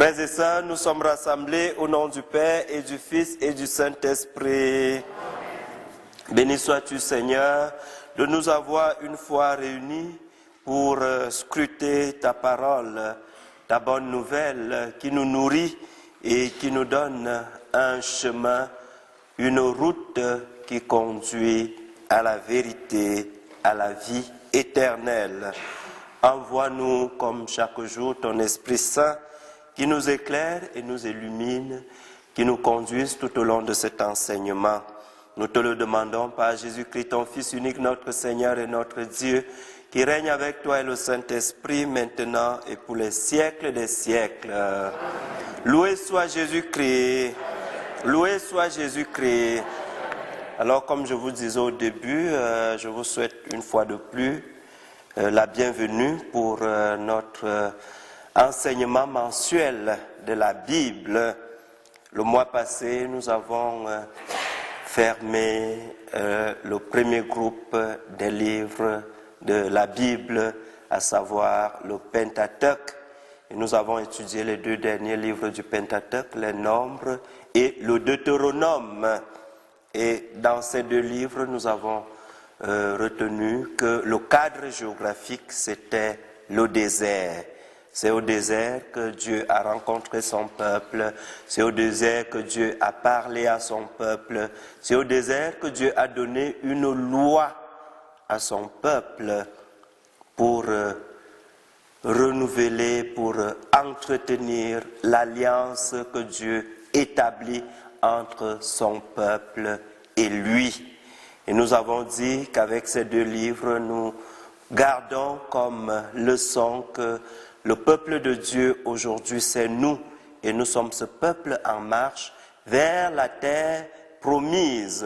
Frères et sœurs, nous sommes rassemblés au nom du Père et du Fils et du Saint-Esprit. Béni sois-tu, Seigneur, de nous avoir une fois réunis pour scruter ta parole, ta bonne nouvelle qui nous nourrit et qui nous donne un chemin, une route qui conduit à la vérité, à la vie éternelle. Envoie-nous comme chaque jour ton Esprit Saint qui nous éclaire et nous illumine, qui nous conduise tout au long de cet enseignement. Nous te le demandons par Jésus-Christ, ton Fils unique, notre Seigneur et notre Dieu, qui règne avec toi et le Saint-Esprit maintenant et pour les siècles des siècles. Amen. Loué soit Jésus-Christ. Loué soit Jésus-Christ. Alors, comme je vous disais au début, je vous souhaite une fois de plus la bienvenue pour notre enseignement mensuel de la Bible. Le mois passé, nous avons fermé le premier groupe des livres de la Bible, à savoir le Pentateuque. Et nous avons étudié les deux derniers livres du Pentateuque, les Nombres et le Deutéronome. Et dans ces deux livres, nous avons retenu que le cadre géographique, c'était le désert. C'est au désert que Dieu a rencontré son peuple. C'est au désert que Dieu a parlé à son peuple. C'est au désert que Dieu a donné une loi à son peuple pour renouveler, pour entretenir l'alliance que Dieu établit entre son peuple et lui. Et nous avons dit qu'avec ces deux livres, nous gardons comme leçon que le peuple de Dieu aujourd'hui, c'est nous. Et nous sommes ce peuple en marche vers la terre promise.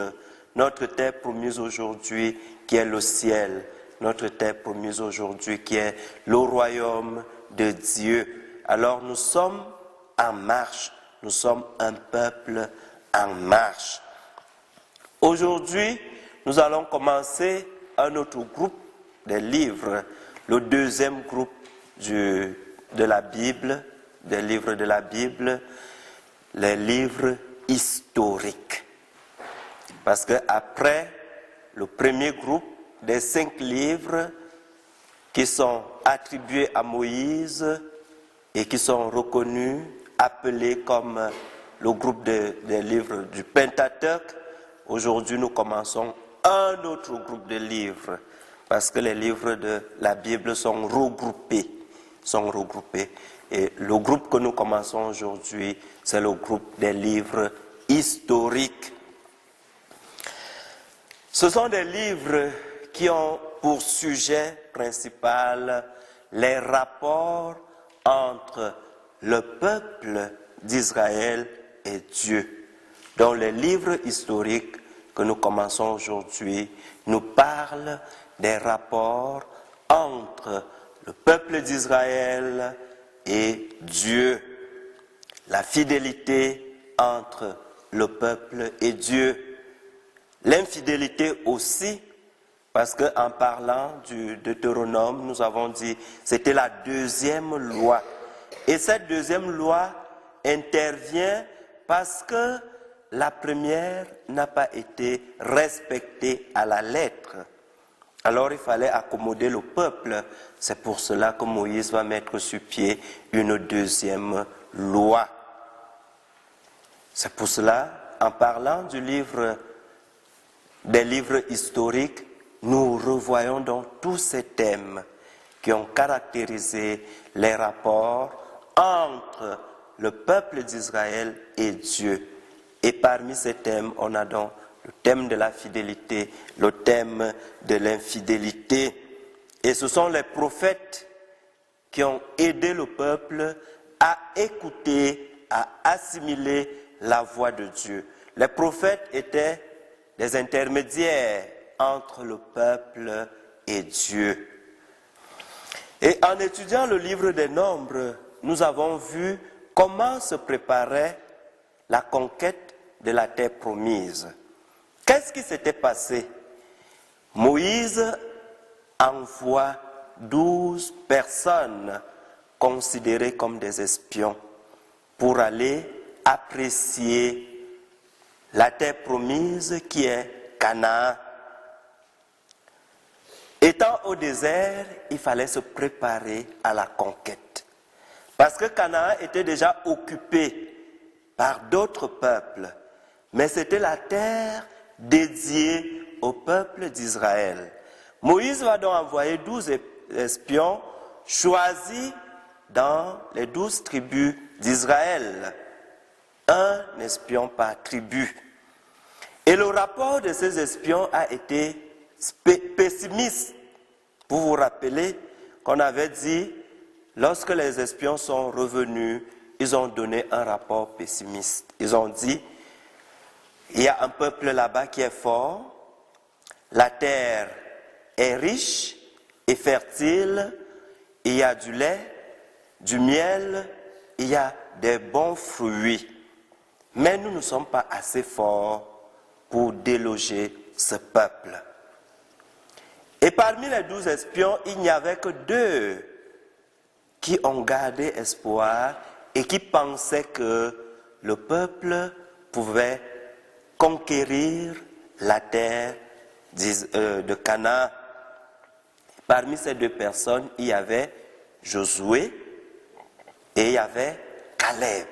Notre terre promise aujourd'hui qui est le ciel. Notre terre promise aujourd'hui qui est le royaume de Dieu. Alors nous sommes en marche. Nous sommes un peuple en marche. Aujourd'hui, nous allons commencer un autre groupe des livres, le deuxième groupe de la Bible, des livres de la Bible, les livres historiques. Parce qu'après le premier groupe des 5 livres qui sont attribués à Moïse et qui sont reconnus, appelés comme le groupe des livres du Pentateuque, aujourd'hui nous commençons un autre groupe de livres, parce que les livres de la Bible sont regroupés. Et le groupe que nous commençons aujourd'hui, c'est le groupe des livres historiques. Ce sont des livres qui ont pour sujet principal les rapports entre le peuple d'Israël et Dieu. Donc les livres historiques que nous commençons aujourd'hui nous parlent des rapports entre le peuple d'Israël et Dieu. La fidélité entre le peuple et Dieu. L'infidélité aussi, parce qu'en parlant du Deutéronome, nous avons dit c'était la deuxième loi. Et cette deuxième loi intervient parce que la première n'a pas été respectée à la lettre. Alors il fallait accommoder le peuple. C'est pour cela que Moïse va mettre sur pied une deuxième loi. C'est pour cela, en parlant des livres historiques, nous revoyons donc tous ces thèmes qui ont caractérisé les rapports entre le peuple d'Israël et Dieu. Et parmi ces thèmes, on a donc le thème de la fidélité, le thème de l'infidélité. Et ce sont les prophètes qui ont aidé le peuple à écouter, à assimiler la voix de Dieu. Les prophètes étaient des intermédiaires entre le peuple et Dieu. Et en étudiant le livre des Nombres, nous avons vu comment se préparait la conquête de la terre promise. Qu'est-ce qui s'était passé? Moïse envoie 12 personnes considérées comme des espions pour aller apprécier la terre promise qui est Canaan. Étant au désert, il fallait se préparer à la conquête. Parce que Canaan était déjà occupé par d'autres peuples. Mais c'était la terre dédiée au peuple d'Israël. Moïse va donc envoyer 12 espions choisis dans les 12 tribus d'Israël. Un espion par tribu. Et le rapport de ces espions a été pessimiste. Vous vous rappelez qu'on avait dit, lorsque les espions sont revenus, ils ont donné un rapport pessimiste. Ils ont dit, il y a un peuple là-bas qui est fort, la terre est riche et fertile, il y a du lait, du miel, il y a des bons fruits. Mais nous ne sommes pas assez forts pour déloger ce peuple. Et parmi les 12 espions, il n'y avait que 2 qui ont gardé espoir et qui pensaient que le peuple pouvait conquérir la terre de Canaan. Parmi ces 2 personnes, il y avait Josué et il y avait Caleb.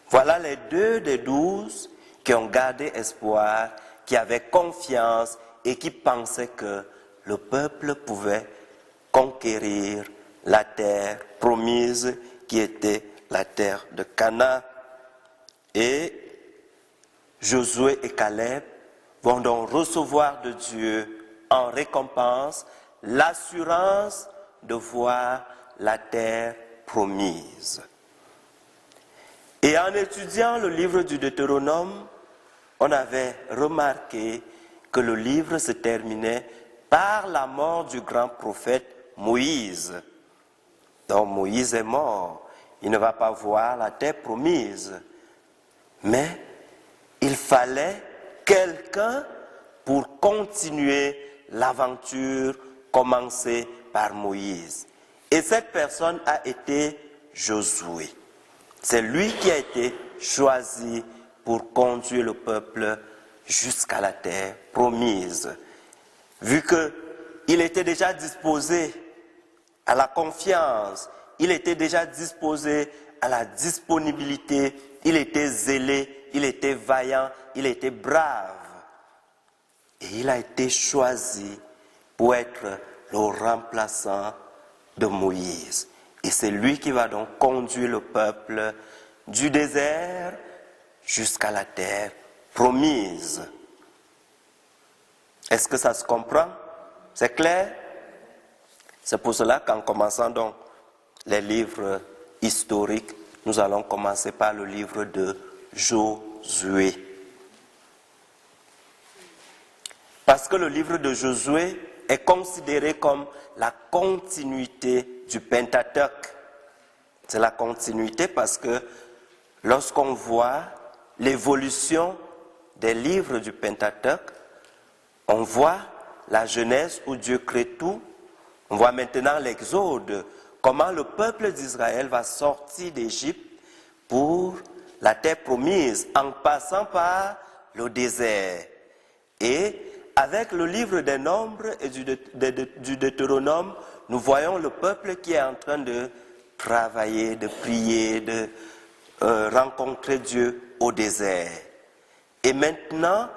Voilà les 2 des 12 qui ont gardé espoir, qui avaient confiance et qui pensaient que le peuple pouvait conquérir la terre promise qui était la terre de Canaan. Et Josué et Caleb vont donc recevoir de Dieu en récompense l'assurance de voir la terre promise. Et en étudiant le livre du Deutéronome, on avait remarqué que le livre se terminait par la mort du grand prophète Moïse. Donc Moïse est mort, il ne va pas voir la terre promise. Mais il fallait quelqu'un pour continuer l'aventure commencée par Moïse. Et cette personne a été Josué. C'est lui qui a été choisi pour conduire le peuple jusqu'à la terre promise. Vu qu'il était déjà disposé à la confiance, il était déjà disposé à la disponibilité, il était zélé, il était vaillant, il était brave. Et il a été choisi pour être le remplaçant de Moïse. Et c'est lui qui va donc conduire le peuple du désert jusqu'à la terre promise. Est-ce que ça se comprend? C'est clair? C'est pour cela qu'en commençant donc les livres historiques, nous allons commencer par le livre de Josué. Parce que le livre de Josué est considéré comme la continuité du Pentateuque. C'est la continuité parce que lorsqu'on voit l'évolution des livres du Pentateuque, on voit la Genèse où Dieu crée tout. On voit maintenant l'Exode, comment le peuple d'Israël va sortir d'Égypte pour la terre promise en passant par le désert. Et avec le livre des Nombres et du Deutéronome, nous voyons le peuple qui est en train de travailler, de prier, de rencontrer Dieu au désert. Et maintenant,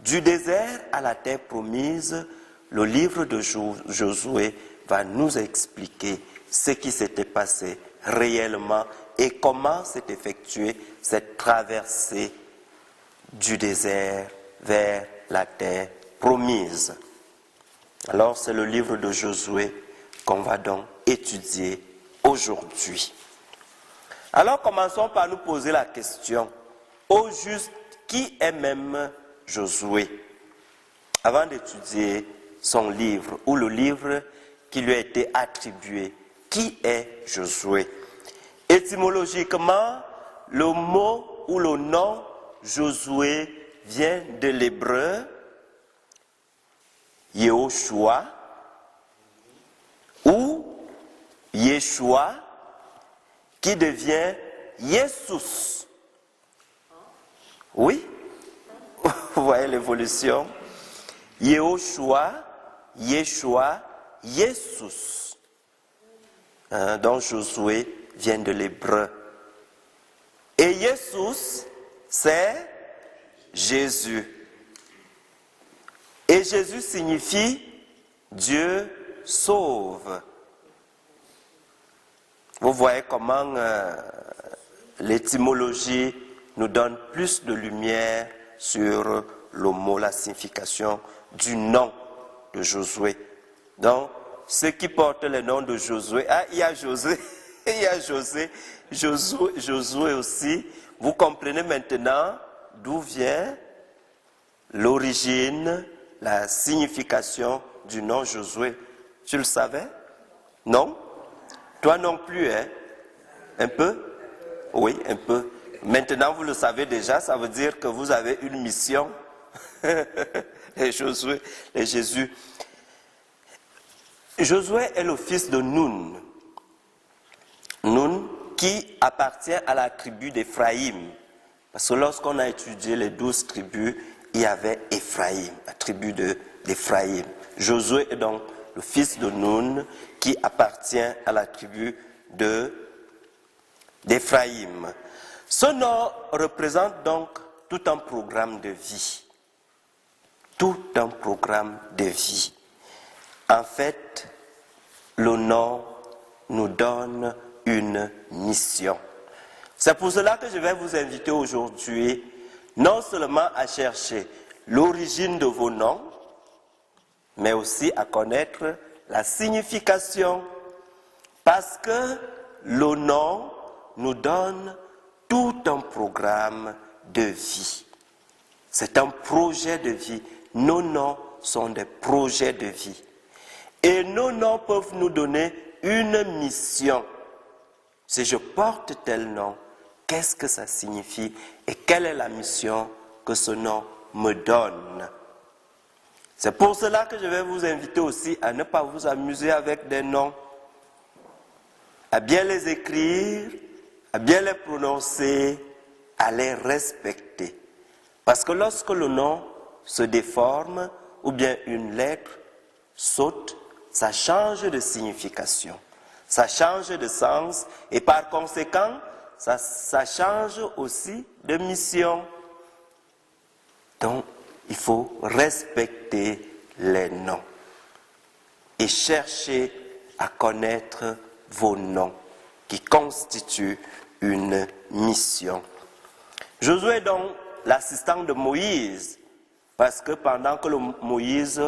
du désert à la terre promise, le livre de Josué va nous expliquer ce qui s'était passé réellement et comment s'est effectuée cette traversée du désert vers la terre promise. Alors c'est le livre de Josué qu'on va donc étudier aujourd'hui. Alors commençons par nous poser la question, au juste, qui est même Josué? Avant d'étudier son livre ou le livre qui lui a été attribué, qui est Josué? Étymologiquement, le mot ou le nom Josué vient de l'hébreu Yehoshua ou Yeshua, qui devient Jesus. Oui, vous voyez l'évolution. Yehoshua, Yeshua, Jesus. Donc Josué vient de l'hébreu. Et Jesus, c'est Jésus. Et Jésus signifie Dieu sauve. Vous voyez comment l'étymologie nous donne plus de lumière sur le mot, la signification du nom de Josué. Donc, ceux qui portent le nom de Josué, il y a Josué, il y a Josué aussi. Vous comprenez maintenant d'où vient l'origine, la signification du nom Josué. Tu le savais? Non? Toi non plus, hein? Un peu? Oui, un peu. Maintenant, vous le savez déjà, ça veut dire que vous avez une mission. Les Josué, les Jésus. Josué est le fils de Nun. Nun qui appartient à la tribu d'Éphraïm. Parce que lorsqu'on a étudié les 12 tribus, il y avait Éphraïm, la tribu d'Éphraïm. Josué est donc le fils de Nun qui appartient à la tribu d'Éphraïm. Ce nom représente donc tout un programme de vie. Tout un programme de vie. En fait, le nom nous donne une mission. C'est pour cela que je vais vous inviter aujourd'hui, non seulement à chercher l'origine de vos noms, mais aussi à connaître la signification. Parce que le nom nous donne tout un programme de vie. C'est un projet de vie. Nos noms sont des projets de vie. Et nos noms peuvent nous donner une mission. Si je porte tel nom, qu'est-ce que ça signifie et quelle est la mission que ce nom me donne? C'est pour cela que je vais vous inviter aussi à ne pas vous amuser avec des noms, à bien les écrire, à bien les prononcer, à les respecter. Parce que lorsque le nom se déforme ou bien une lettre saute, ça change de signification, ça change de sens et par conséquent, ça change aussi de mission. Donc, il faut respecter les noms et chercher à connaître vos noms qui constituent une mission. Josué est donc l'assistant de Moïse parce que pendant que Moïse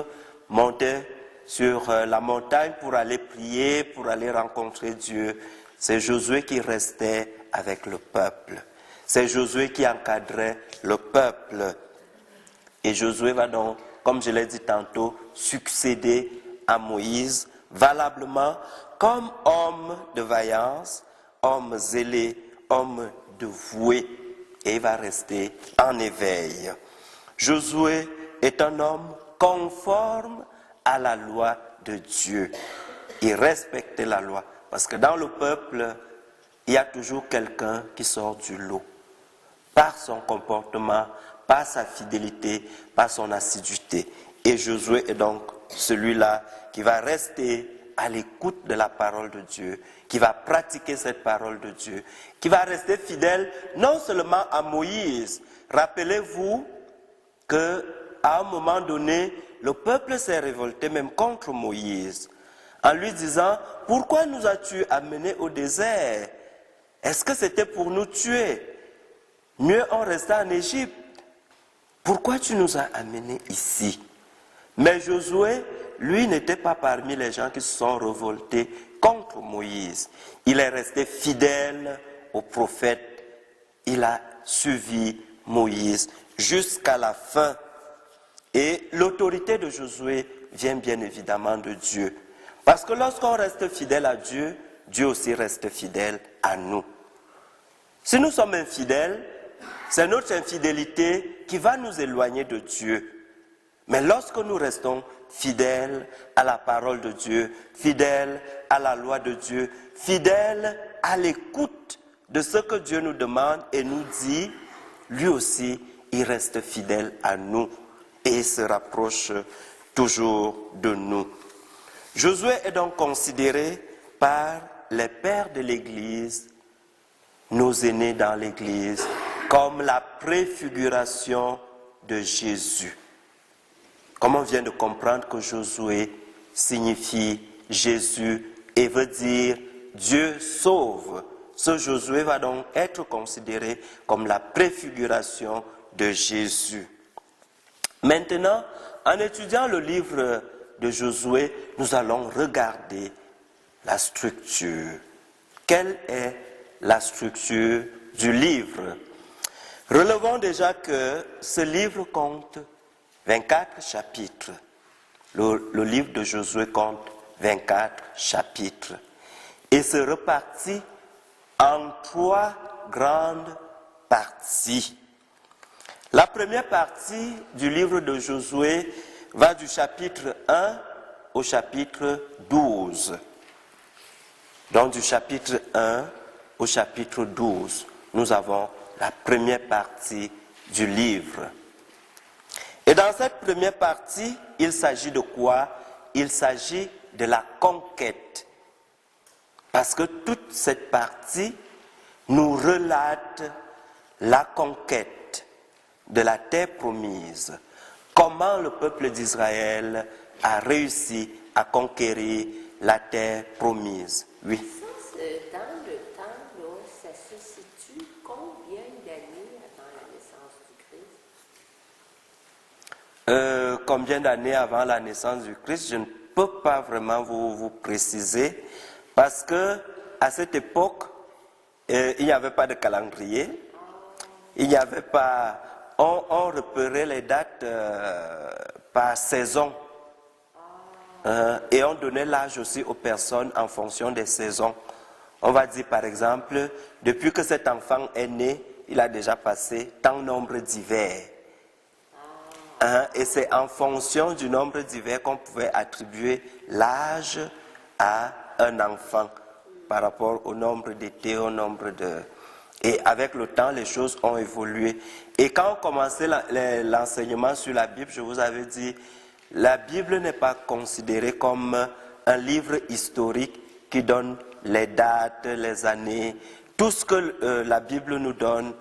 montait sur la montagne pour aller prier, pour aller rencontrer Dieu, c'est Josué qui restait avec le peuple. C'est Josué qui encadrait le peuple. Et Josué va donc, comme je l'ai dit tantôt, succéder à Moïse valablement comme homme de vaillance, homme zélé, homme dévoué. Et il va rester en éveil. Josué est un homme conforme à la loi de Dieu. Il respectait la loi. Parce que dans le peuple, il y a toujours quelqu'un qui sort du lot. Par son comportement, par sa fidélité, par son assiduité. Et Josué est donc celui-là qui va rester à l'écoute de la parole de Dieu, qui va pratiquer cette parole de Dieu, qui va rester fidèle non seulement à Moïse. Rappelez-vous qu'à un moment donné, le peuple s'est révolté même contre Moïse, en lui disant, « Pourquoi nous as-tu amenés au désert? Est-ce que c'était pour nous tuer? Mieux en restant en Égypte. Pourquoi tu nous as amenés ici? » Mais Josué, lui, n'était pas parmi les gens qui se sont révoltés contre Moïse. Il est resté fidèle au prophète. Il a suivi Moïse jusqu'à la fin. Et l'autorité de Josué vient bien évidemment de Dieu. Parce que lorsqu'on reste fidèle à Dieu, Dieu aussi reste fidèle à nous. Si nous sommes infidèles, c'est notre infidélité qui va nous éloigner de Dieu. Mais lorsque nous restons fidèles à la parole de Dieu, fidèles à la loi de Dieu, fidèles à l'écoute de ce que Dieu nous demande et nous dit, lui aussi, il reste fidèle à nous et se rapproche toujours de nous. Josué est donc considéré par les pères de l'Église, nos aînés dans l'Église, comme la préfiguration de Jésus. Comme on vient de comprendre que Josué signifie Jésus et veut dire Dieu sauve, ce Josué va donc être considéré comme la préfiguration de Jésus. Maintenant, en étudiant le livre de Josué, nous allons regarder la structure. Quelle est la structure du livre? Relevons déjà que ce livre compte 24 chapitres. Le livre de Josué compte 24 chapitres et se repartit en 3 grandes parties. La première partie du livre de Josué va du chapitre 1 au chapitre 12. Donc du chapitre 1 au chapitre 12, nous avons la première partie du livre. Et dans cette première partie, il s'agit de quoi? Il s'agit de la conquête. Parce que toute cette partie nous relate la conquête de la terre promise. Comment le peuple d'Israël a réussi à conquérir la terre promise. Oui. Dans le temps, là, ça se situe combien d'années avant la naissance du Christ? Combien d'années avant la naissance du Christ? Je ne peux pas vraiment vous préciser parce que à cette époque, il n'y avait pas de calendrier, il n'y avait pas, on repérait les dates par saison. Et on donnait l'âge aussi aux personnes en fonction des saisons. On va dire par exemple, depuis que cet enfant est né, il a déjà passé tant nombre d'hivers. Et c'est en fonction du nombre d'hivers qu'on pouvait attribuer l'âge à un enfant par rapport au nombre d'étés, au nombre de... Et avec le temps, les choses ont évolué. Et quand on commençait l'enseignement sur la Bible, je vous avais dit, la Bible n'est pas considérée comme un livre historique qui donne les dates, les années. Tout ce que la Bible nous donne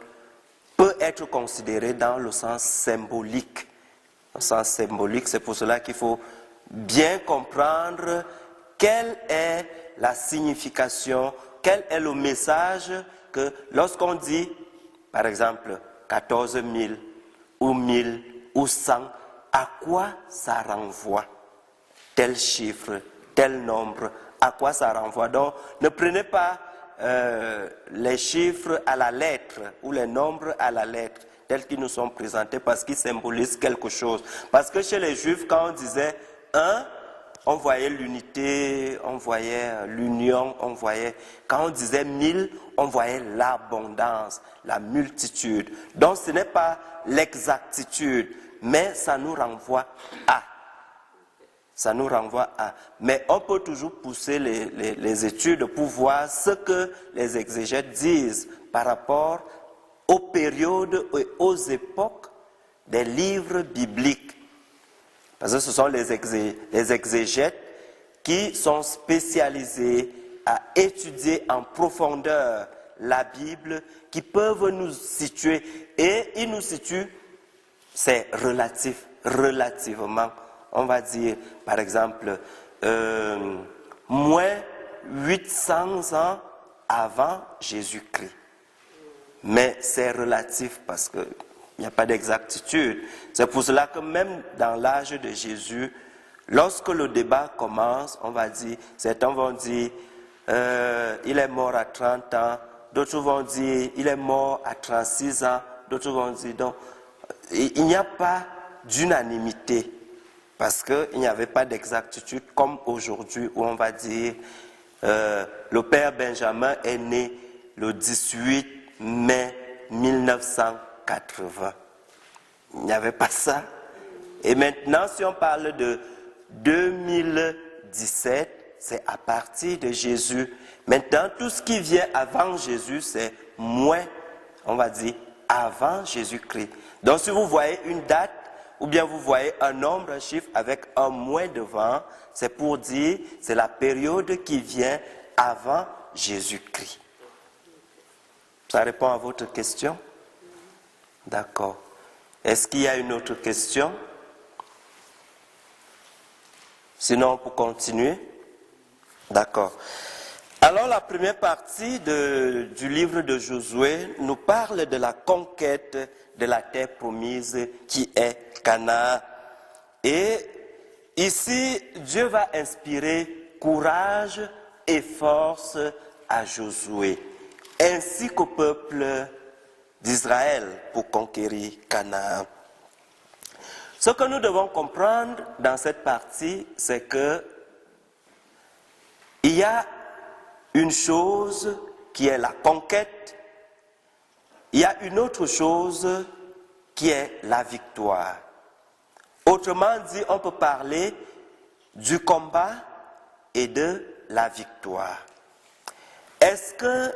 peut être considéré dans le sens symbolique. Le sens symbolique, c'est pour cela qu'il faut bien comprendre quelle est la signification, quel est le message que lorsqu'on dit, par exemple, 14 000 ou 1000 ou 100, à quoi ça renvoie? Tel chiffre, tel nombre, à quoi ça renvoie? Donc, ne prenez pas les chiffres à la lettre ou les nombres à la lettre tels qu'ils nous sont présentés parce qu'ils symbolisent quelque chose. Parce que chez les Juifs, quand on disait 1, on voyait l'unité, on voyait l'union, on voyait... Quand on disait 1000, on voyait l'abondance, la multitude. Donc ce n'est pas l'exactitude, mais ça nous renvoie à. Ça nous renvoie à. Mais on peut toujours pousser les études pour voir ce que les exégètes disent par rapport aux périodes et aux époques des livres bibliques. Parce que ce sont les exégètes qui sont spécialisés à étudier en profondeur la Bible, qui peuvent nous situer. Et ils nous situent, c'est relatif, relativement. On va dire, par exemple, moins 800 ans avant Jésus-Christ. Mais c'est relatif parce qu'il n'y a pas d'exactitude. C'est pour cela que même dans l'âge de Jésus, lorsque le débat commence, on va dire, certains vont dire, il est mort à 30 ans, d'autres vont dire, il est mort à 36 ans, d'autres vont dire, donc, il n'y a pas d'unanimité. Parce qu'il n'y avait pas d'exactitude comme aujourd'hui où on va dire le père Benjamin est né le 18 mai 1980. Il n'y avait pas ça. Et maintenant, si on parle de 2017, c'est à partir de Jésus. Maintenant, tout ce qui vient avant Jésus, c'est moins, on va dire, avant Jésus-Christ. Donc, si vous voyez une date, ou bien vous voyez un nombre, un chiffre avec un moins devant, c'est pour dire, c'est la période qui vient avant Jésus-Christ. Ça répond à votre question? D'accord. Est-ce qu'il y a une autre question? Sinon, pour continuer? D'accord. Alors, la première partie du livre de Josué nous parle de la conquête de la terre promise qui est Canaan. Et ici, Dieu va inspirer courage et force à Josué, ainsi qu'au peuple d'Israël pour conquérir Canaan. Ce que nous devons comprendre dans cette partie, c'est que il y a une chose qui est la conquête, il y a une autre chose qui est la victoire. Autrement dit, on peut parler du combat et de la victoire. Est-ce que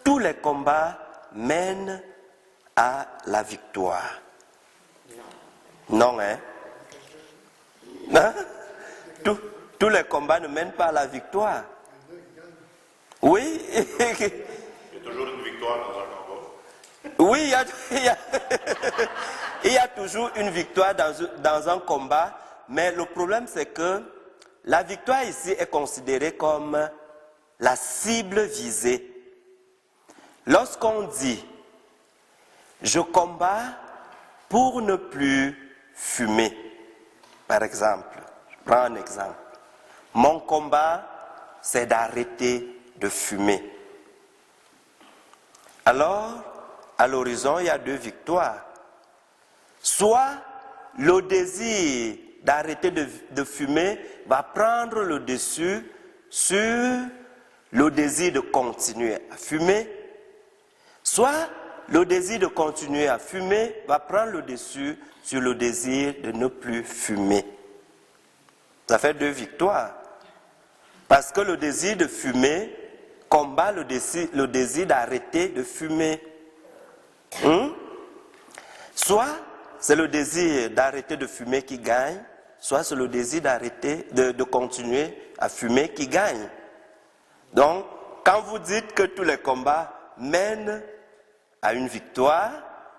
tous les combats mènent à la victoire? Non, hein? Hein? Tous les combats ne mènent pas à la victoire. Oui. Il y a toujours une victoire dans un combat. Oui, il y a toujours une victoire dans un combat, mais le problème c'est que la victoire ici est considérée comme la cible visée. Lorsqu'on dit « je combats pour ne plus fumer », par exemple, je prends un exemple, mon combat c'est d'arrêter de fumer. Alors, à l'horizon, il y a deux victoires. Soit le désir d'arrêter de fumer va prendre le dessus sur le désir de continuer à fumer, soit le désir de continuer à fumer va prendre le dessus sur le désir de ne plus fumer. Ça fait deux victoires. Parce que le désir de fumer combat le désir d'arrêter de fumer. Soit c'est le désir d'arrêter de fumer qui gagne, soit c'est le désir d'arrêter de continuer à fumer qui gagne. Donc, quand vous dites que tous les combats mènent à une victoire,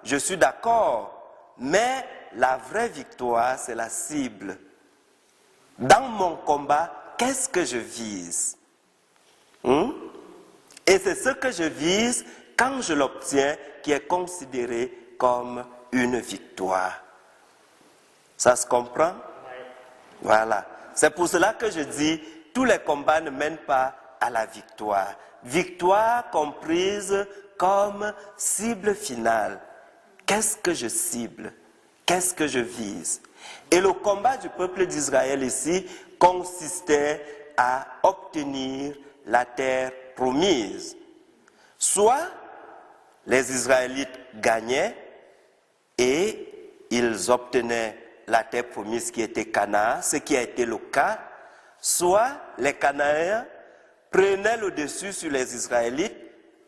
je suis d'accord, mais la vraie victoire, c'est la cible. Dans mon combat, qu'est-ce que je vise? Et c'est ce que je vise quand je l'obtiens qui est considéré comme une victoire. Ça se comprend? Voilà. C'est pour cela que je dis, tous les combats ne mènent pas à la victoire. Victoire comprise comme cible finale. Qu'est-ce que je cible? Qu'est-ce que je vise? Et le combat du peuple d'Israël ici consistait à obtenir la terre promise. Soit les Israélites gagnaient et ils obtenaient la terre promise qui était Canaan, ce qui a été le cas, soit les Cananéens prenaient le dessus sur les Israélites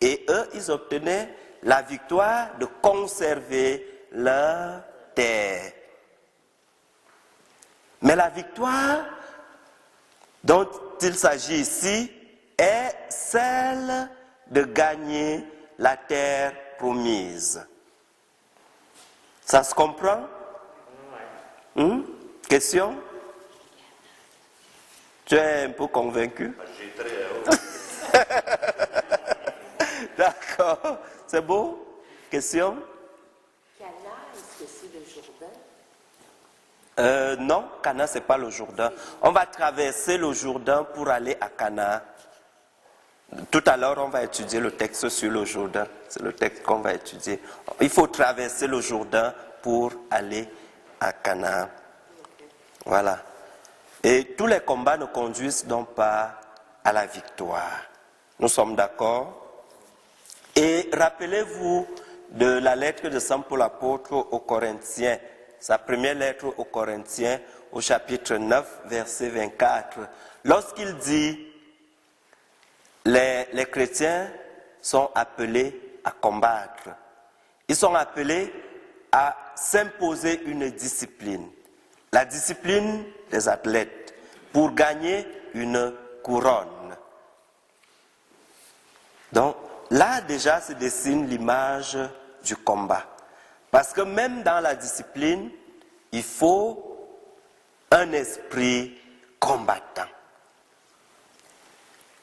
et eux, ils obtenaient la victoire de conserver leur terre. Mais la victoire dont il s'agit ici est celle de gagner la terre promise. Ça se comprend? Question? Tu es un peu convaincu? J'ai très D'accord. C'est beau? Question? Cana, est-ce que c'est le Jourdain? Non, Cana, ce n'est pas le Jourdain. On va traverser le Jourdain pour aller à Cana. Tout à l'heure, on va étudier le texte sur le Jourdain. C'est le texte qu'on va étudier. Il faut traverser le Jourdain pour aller à Cana. Voilà. Et tous les combats ne conduisent donc pas à la victoire. Nous sommes d'accord? Et rappelez-vous de la lettre de Saint Paul apôtre aux Corinthiens, sa première lettre aux Corinthiens, au chapitre 9, verset 24, lorsqu'il dit les chrétiens sont appelés à combattre. Ils sont appelés à s'imposer une discipline. La discipline des athlètes pour gagner une couronne. Donc là déjà se dessine l'image du combat. Parce que même dans la discipline, il faut un esprit combattant.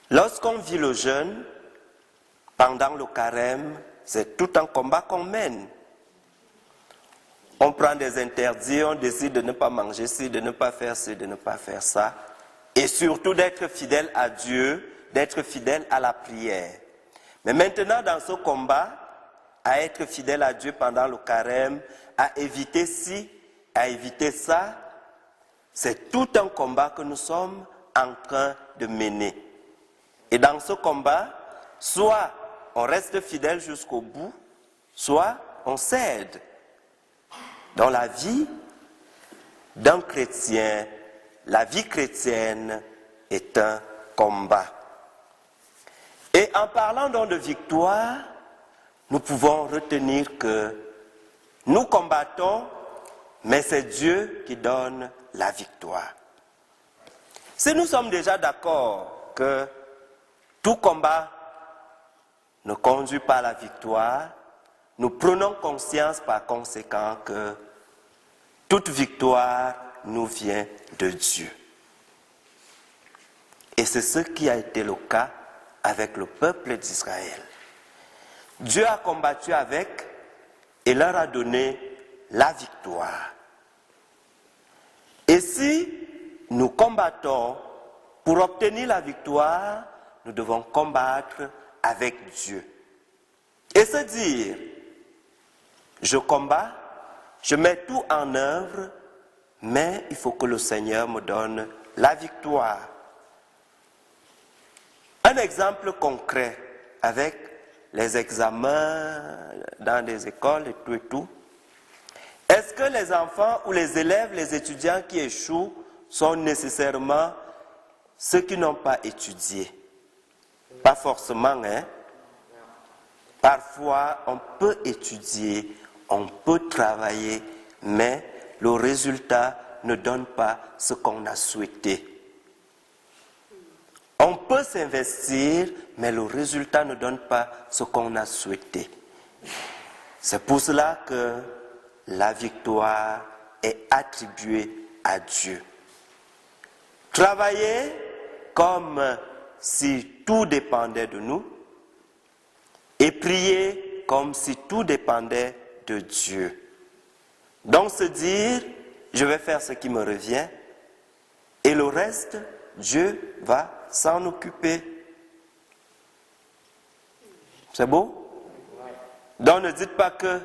Lorsqu'on vit le jeûne, pendant le carême, c'est tout un combat qu'on mène. On prend des interdits, on décide de ne pas manger ci, de ne pas faire ci, de ne pas faire ça. Et surtout d'être fidèle à Dieu, d'être fidèle à la prière. Mais maintenant, dans ce combat, à être fidèle à Dieu pendant le carême, à éviter ci, à éviter ça, c'est tout un combat que nous sommes en train de mener. Et dans ce combat, soit on reste fidèle jusqu'au bout, soit on cède. Dans la vie d'un chrétien, la vie chrétienne est un combat. Et en parlant donc de victoire, nous pouvons retenir que nous combattons, mais c'est Dieu qui donne la victoire. Si nous sommes déjà d'accord que tout combat ne conduit pas à la victoire, nous prenons conscience par conséquent que toute victoire nous vient de Dieu. Et c'est ce qui a été le cas avec le peuple d'Israël. Dieu a combattu avec et leur a donné la victoire. Et si nous combattons pour obtenir la victoire, nous devons combattre avec Dieu. Et se dire, je combats, je mets tout en œuvre, mais il faut que le Seigneur me donne la victoire. Un exemple concret avec les examens dans des écoles et tout. Est-ce que les enfants ou les élèves, les étudiants qui échouent sont nécessairement ceux qui n'ont pas étudié? Pas forcément, hein? Parfois, on peut étudier, on peut travailler, mais le résultat ne donne pas ce qu'on a souhaité. On peut s'investir, mais le résultat ne donne pas ce qu'on a souhaité. C'est pour cela que la victoire est attribuée à Dieu. Travailler comme si tout dépendait de nous et prier comme si tout dépendait de Dieu. Donc se dire, je vais faire ce qui me revient et le reste, Dieu va s'en occuper. C'est beau? Donc ne dites pas que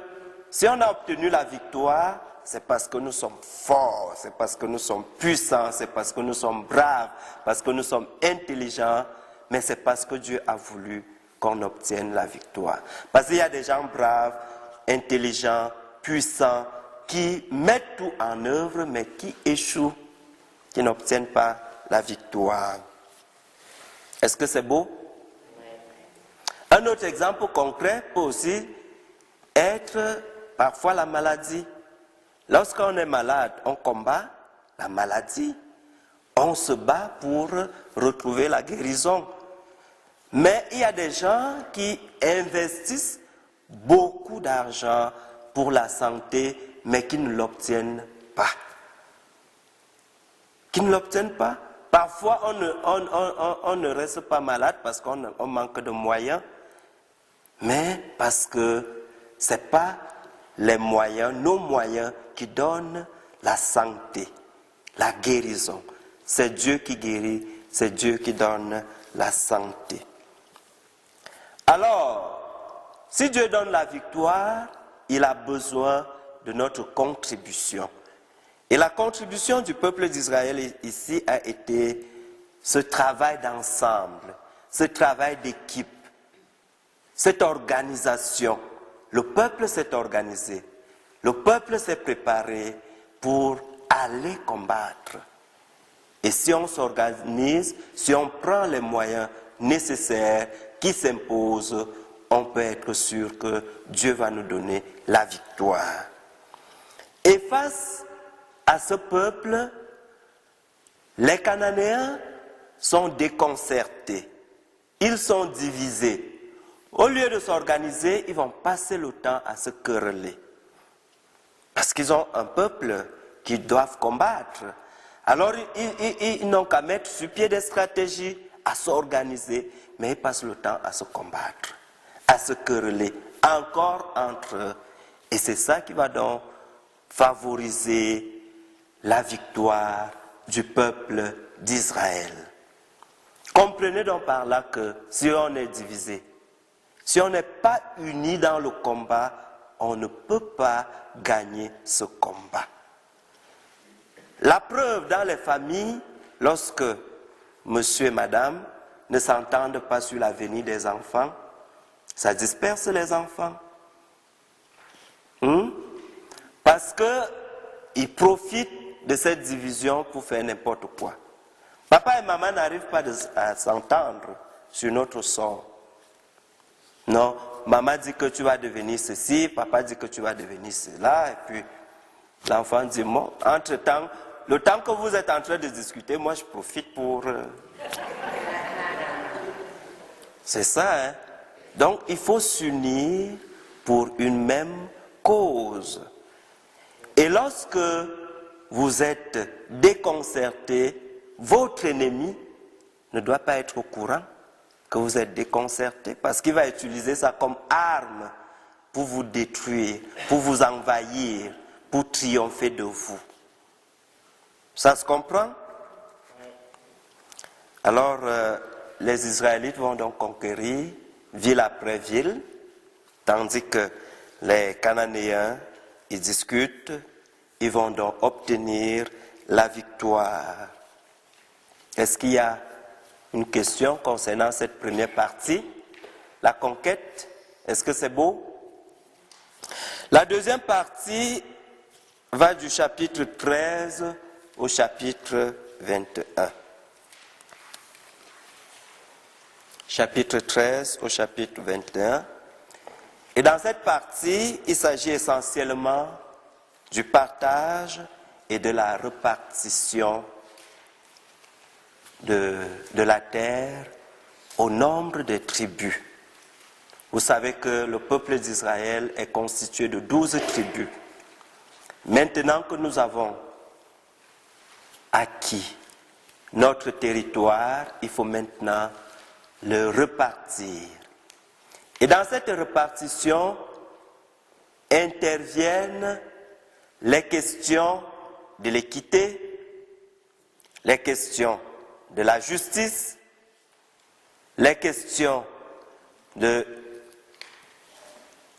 si on a obtenu la victoire, c'est parce que nous sommes forts, c'est parce que nous sommes puissants, c'est parce que nous sommes braves, parce que nous sommes intelligents, mais c'est parce que Dieu a voulu qu'on obtienne la victoire. Parce qu'il y a des gens braves, intelligents, puissants, qui mettent tout en œuvre, mais qui échouent, qui n'obtiennent pas la victoire. Est-ce que c'est beau? Un autre exemple concret peut aussi être parfois la maladie. Lorsqu'on est malade, on combat la maladie. On se bat pour retrouver la guérison. Mais il y a des gens qui investissent beaucoup d'argent pour la santé, mais qui ne l'obtiennent pas. Qui ne l'obtiennent pas. Parfois, on ne reste pas malade parce qu'on manque de moyens, mais parce que ce n'est pas les moyens, nos moyens qui donnent la santé, la guérison. C'est Dieu qui guérit, c'est Dieu qui donne la santé. Alors, si Dieu donne la victoire, il a besoin de notre contribution. Et la contribution du peuple d'Israël ici a été ce travail d'ensemble, ce travail d'équipe, cette organisation. Le peuple s'est organisé, le peuple s'est préparé pour aller combattre. Et si on s'organise, si on prend les moyens nécessaires qui s'imposent, on peut être sûr que Dieu va nous donner la victoire. Et face à ce peuple, les Cananéens sont déconcertés. Ils sont divisés. Au lieu de s'organiser, ils vont passer le temps à se quereller. Parce qu'ils ont un peuple qu'ils doivent combattre. Alors, ils n'ont qu'à mettre sur pied des stratégies, à s'organiser, mais ils passent le temps à se combattre, à se quereller, encore entre eux. Et c'est ça qui va donc favoriser la victoire du peuple d'Israël. Comprenez donc par là que si on est divisé, si on n'est pas unis dans le combat, on ne peut pas gagner ce combat. La preuve dans les familles, lorsque monsieur et madame ne s'entendent pas sur l'avenir des enfants, ça disperse les enfants. Parce qu'ils profitent de cette division pour faire n'importe quoi. Papa et maman n'arrivent pas à s'entendre sur notre sort. Non, maman dit que tu vas devenir ceci, papa dit que tu vas devenir cela, et puis l'enfant dit, bon, entre-temps, le temps que vous êtes en train de discuter, moi je profite pour... C'est ça, hein. Donc il faut s'unir pour une même cause. Et lorsque vous êtes déconcerté, votre ennemi ne doit pas être au courant que vous êtes déconcerté, parce qu'il va utiliser ça comme arme pour vous détruire, pour vous envahir, pour triompher de vous. Ça se comprend? Alors, les Israélites vont donc conquérir ville après ville, tandis que les Cananéens, ils discutent, ils vont donc obtenir la victoire. Est-ce qu'il y a une question concernant cette première partie? La conquête, est-ce que c'est beau? La deuxième partie va du chapitre 13 au chapitre 21. Chapitre 13 au chapitre 21. Et dans cette partie, il s'agit essentiellement du partage et de la répartition de la terre au nombre des tribus. Vous savez que le peuple d'Israël est constitué de 12 tribus. Maintenant que nous avons acquis notre territoire, il faut maintenant le repartir. Et dans cette répartition interviennent les questions de l'équité, les questions de la justice, les questions de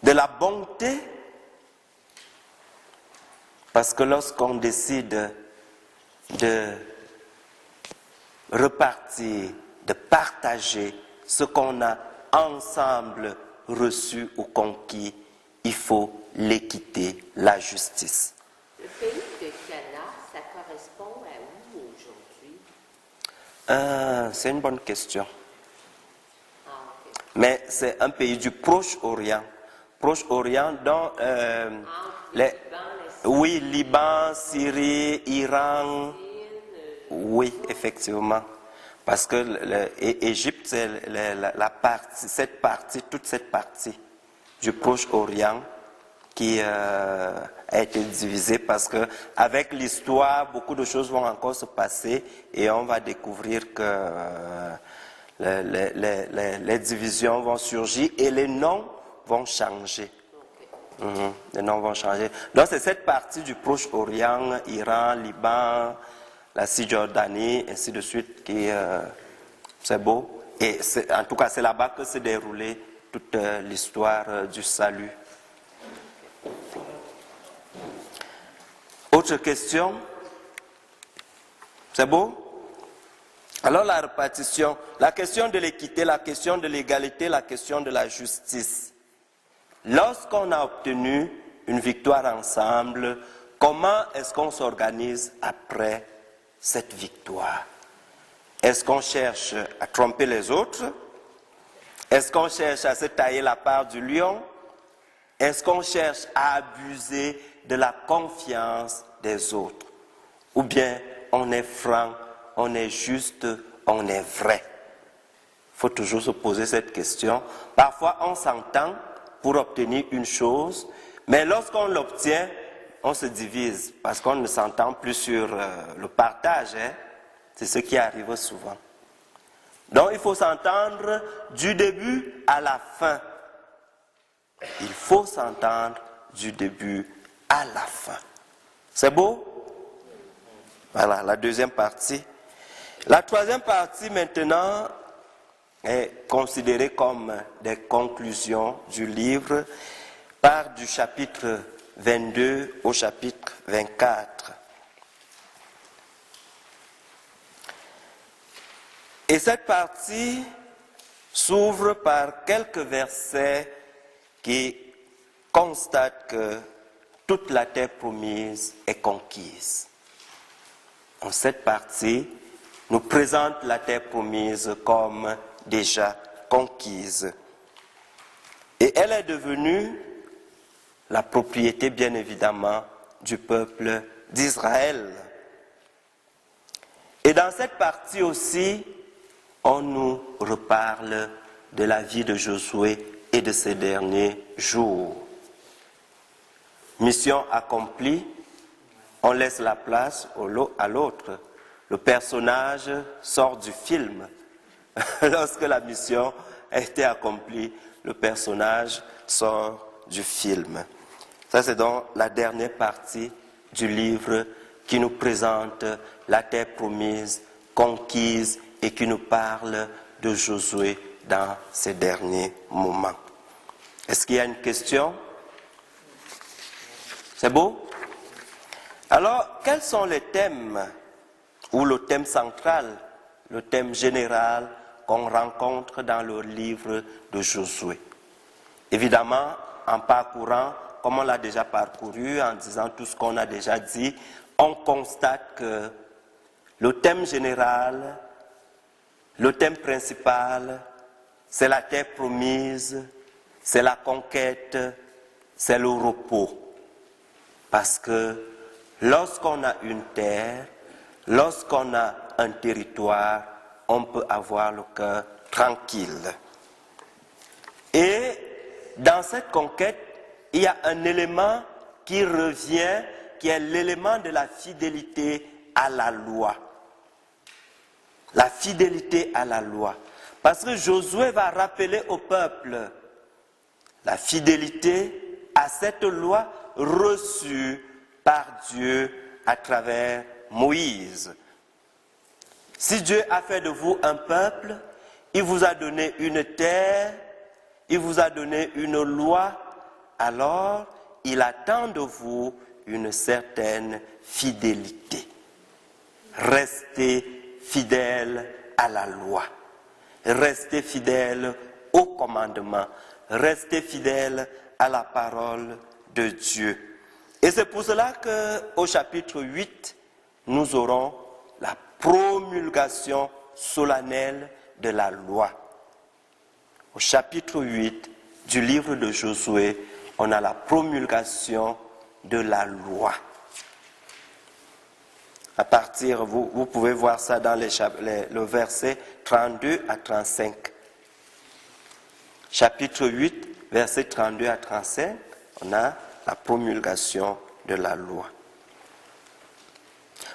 la bonté, parce que lorsqu'on décide de repartir, de partager ce qu'on a ensemble reçu ou conquis, il faut l'équité, la justice. Le pays de Cana, ça correspond à où aujourd'hui? C'est une bonne question. Ah, ok. Mais c'est un pays du Proche-Orient. Proche-Orient dont oui, Liban, Syrie, Iran. Oui, effectivement. Parce que l'Égypte, c'est toute cette partie du Proche-Orient qui a été divisée, parce que avec l'histoire, beaucoup de choses vont encore se passer et on va découvrir que les divisions vont surgir et les noms vont changer. Les noms vont changer. Donc c'est cette partie du Proche-Orient, Iran, Liban, la Cisjordanie, ainsi de suite, qui c'est beau. Et en tout cas, c'est là-bas que s'est déroulée toute l'histoire du salut. Autre question? C'est beau? Alors la répartition, la question de l'équité, la question de l'égalité, la question de la justice. Lorsqu'on a obtenu une victoire ensemble, comment est-ce qu'on s'organise après cette victoire? Est-ce qu'on cherche à tromper les autres? Est-ce qu'on cherche à se tailler la part du lion? Est-ce qu'on cherche à abuser de la confiance des autres? Ou bien on est franc, on est juste, on est vrai? Il faut toujours se poser cette question. Parfois on s'entend pour obtenir une chose, mais lorsqu'on l'obtient, on se divise parce qu'on ne s'entend plus sur le partage. C'est ce qui arrive souvent. Donc il faut s'entendre du début à la fin. Il faut s'entendre du début à la fin. C'est beau? Voilà, la deuxième partie. La troisième partie maintenant est considérée comme des conclusions du livre, part du chapitre 22 au chapitre 24. Et cette partie s'ouvre par quelques versets qui constatent que toute la terre promise est conquise. En cette partie, nous présente la terre promise comme déjà conquise. Et elle est devenue la propriété, bien évidemment, du peuple d'Israël. Et dans cette partie aussi, on nous reparle de la vie de Josué et de ses derniers jours. Mission accomplie, on laisse la place à l'autre. Le personnage sort du film. Lorsque la mission a été accomplie, le personnage sort du film. Ça, c'est donc la dernière partie du livre qui nous présente la terre promise, conquise, et qui nous parle de Josué dans ces derniers moments. Est-ce qu'il y a une question? C'est beau? Alors, quels sont les thèmes, ou le thème central, le thème général qu'on rencontre dans le livre de Josué? Évidemment, en parcourant, comme on l'a déjà parcouru, en disant tout ce qu'on a déjà dit, on constate que le thème général, le thème principal, c'est la terre promise, c'est la conquête, c'est le repos. Parce que lorsqu'on a une terre, lorsqu'on a un territoire, on peut avoir le cœur tranquille. Et dans cette conquête, il y a un élément qui revient, qui est l'élément de la fidélité à la loi. La fidélité à la loi. Parce que Josué va rappeler au peuple la fidélité à cette loi reçue par Dieu à travers Moïse. Si Dieu a fait de vous un peuple, il vous a donné une terre, il vous a donné une loi, alors il attend de vous une certaine fidélité. Restez fidèle à la loi, restez fidèle au commandement, restez fidèle à la parole de Dieu. Et c'est pour cela qu'au chapitre 8, nous aurons la promulgation solennelle de la loi. Au chapitre 8 du livre de Josué, on a la promulgation de la loi. À partir, vous pouvez voir ça dans le verset 32 à 35. Chapitre 8, verset 32 à 35, on a la promulgation de la loi.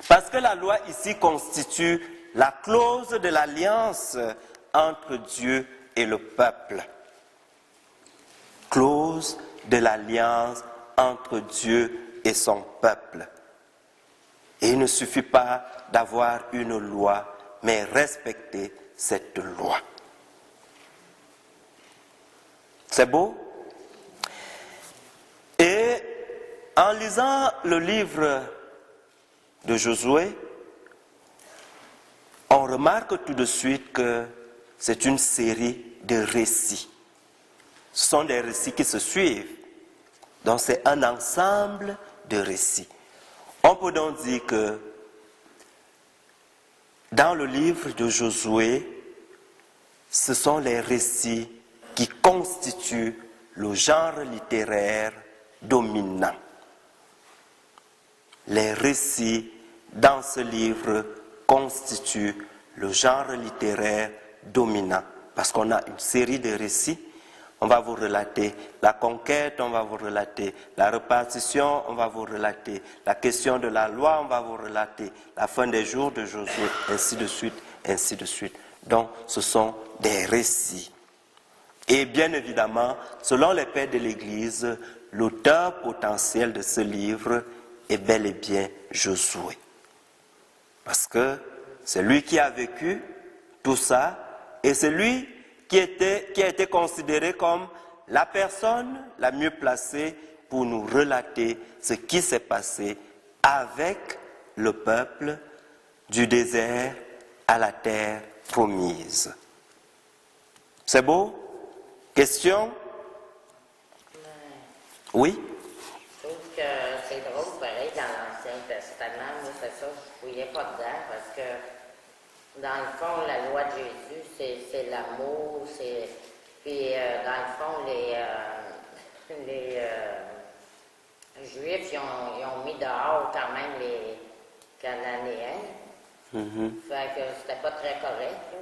Parce que la loi ici constitue la clause de l'alliance entre Dieu et le peuple. Clause de l'alliance entre Dieu et son peuple. Et il ne suffit pas d'avoir une loi, mais respecter cette loi. C'est beau? Et en lisant le livre de Josué, on remarque tout de suite que c'est une série de récits. Ce sont des récits qui se suivent. Donc c'est un ensemble de récits. On peut donc dire que dans le livre de Josué, ce sont les récits qui constituent le genre littéraire dominant. Les récits dans ce livre constituent le genre littéraire dominant. Parce qu'on a une série de récits. On va vous relater la conquête, on va vous relater la répartition, on va vous relater la question de la loi, on va vous relater la fin des jours de Josué, ainsi de suite, ainsi de suite. Donc, ce sont des récits. Et bien évidemment, selon les pères de l'Église, l'auteur potentiel de ce livre est bel et bien Josué. Parce que c'est lui qui a vécu tout ça, et c'est lui qui a été considéré comme la personne la mieux placée pour nous relater ce qui s'est passé avec le peuple du désert à la terre promise. C'est beau? Question? Oui? Je trouve que c'est drôle, pareil, dans l'Ancien Testament. Moi, c'est ça, je ne fouillais pas dedans parce que, dans le fond, la loi de Jésus, c'est l'amour. Puis, dans le fond, les Juifs, ils ont mis dehors quand même les Cananéens. Fait que c'était pas très correct, là.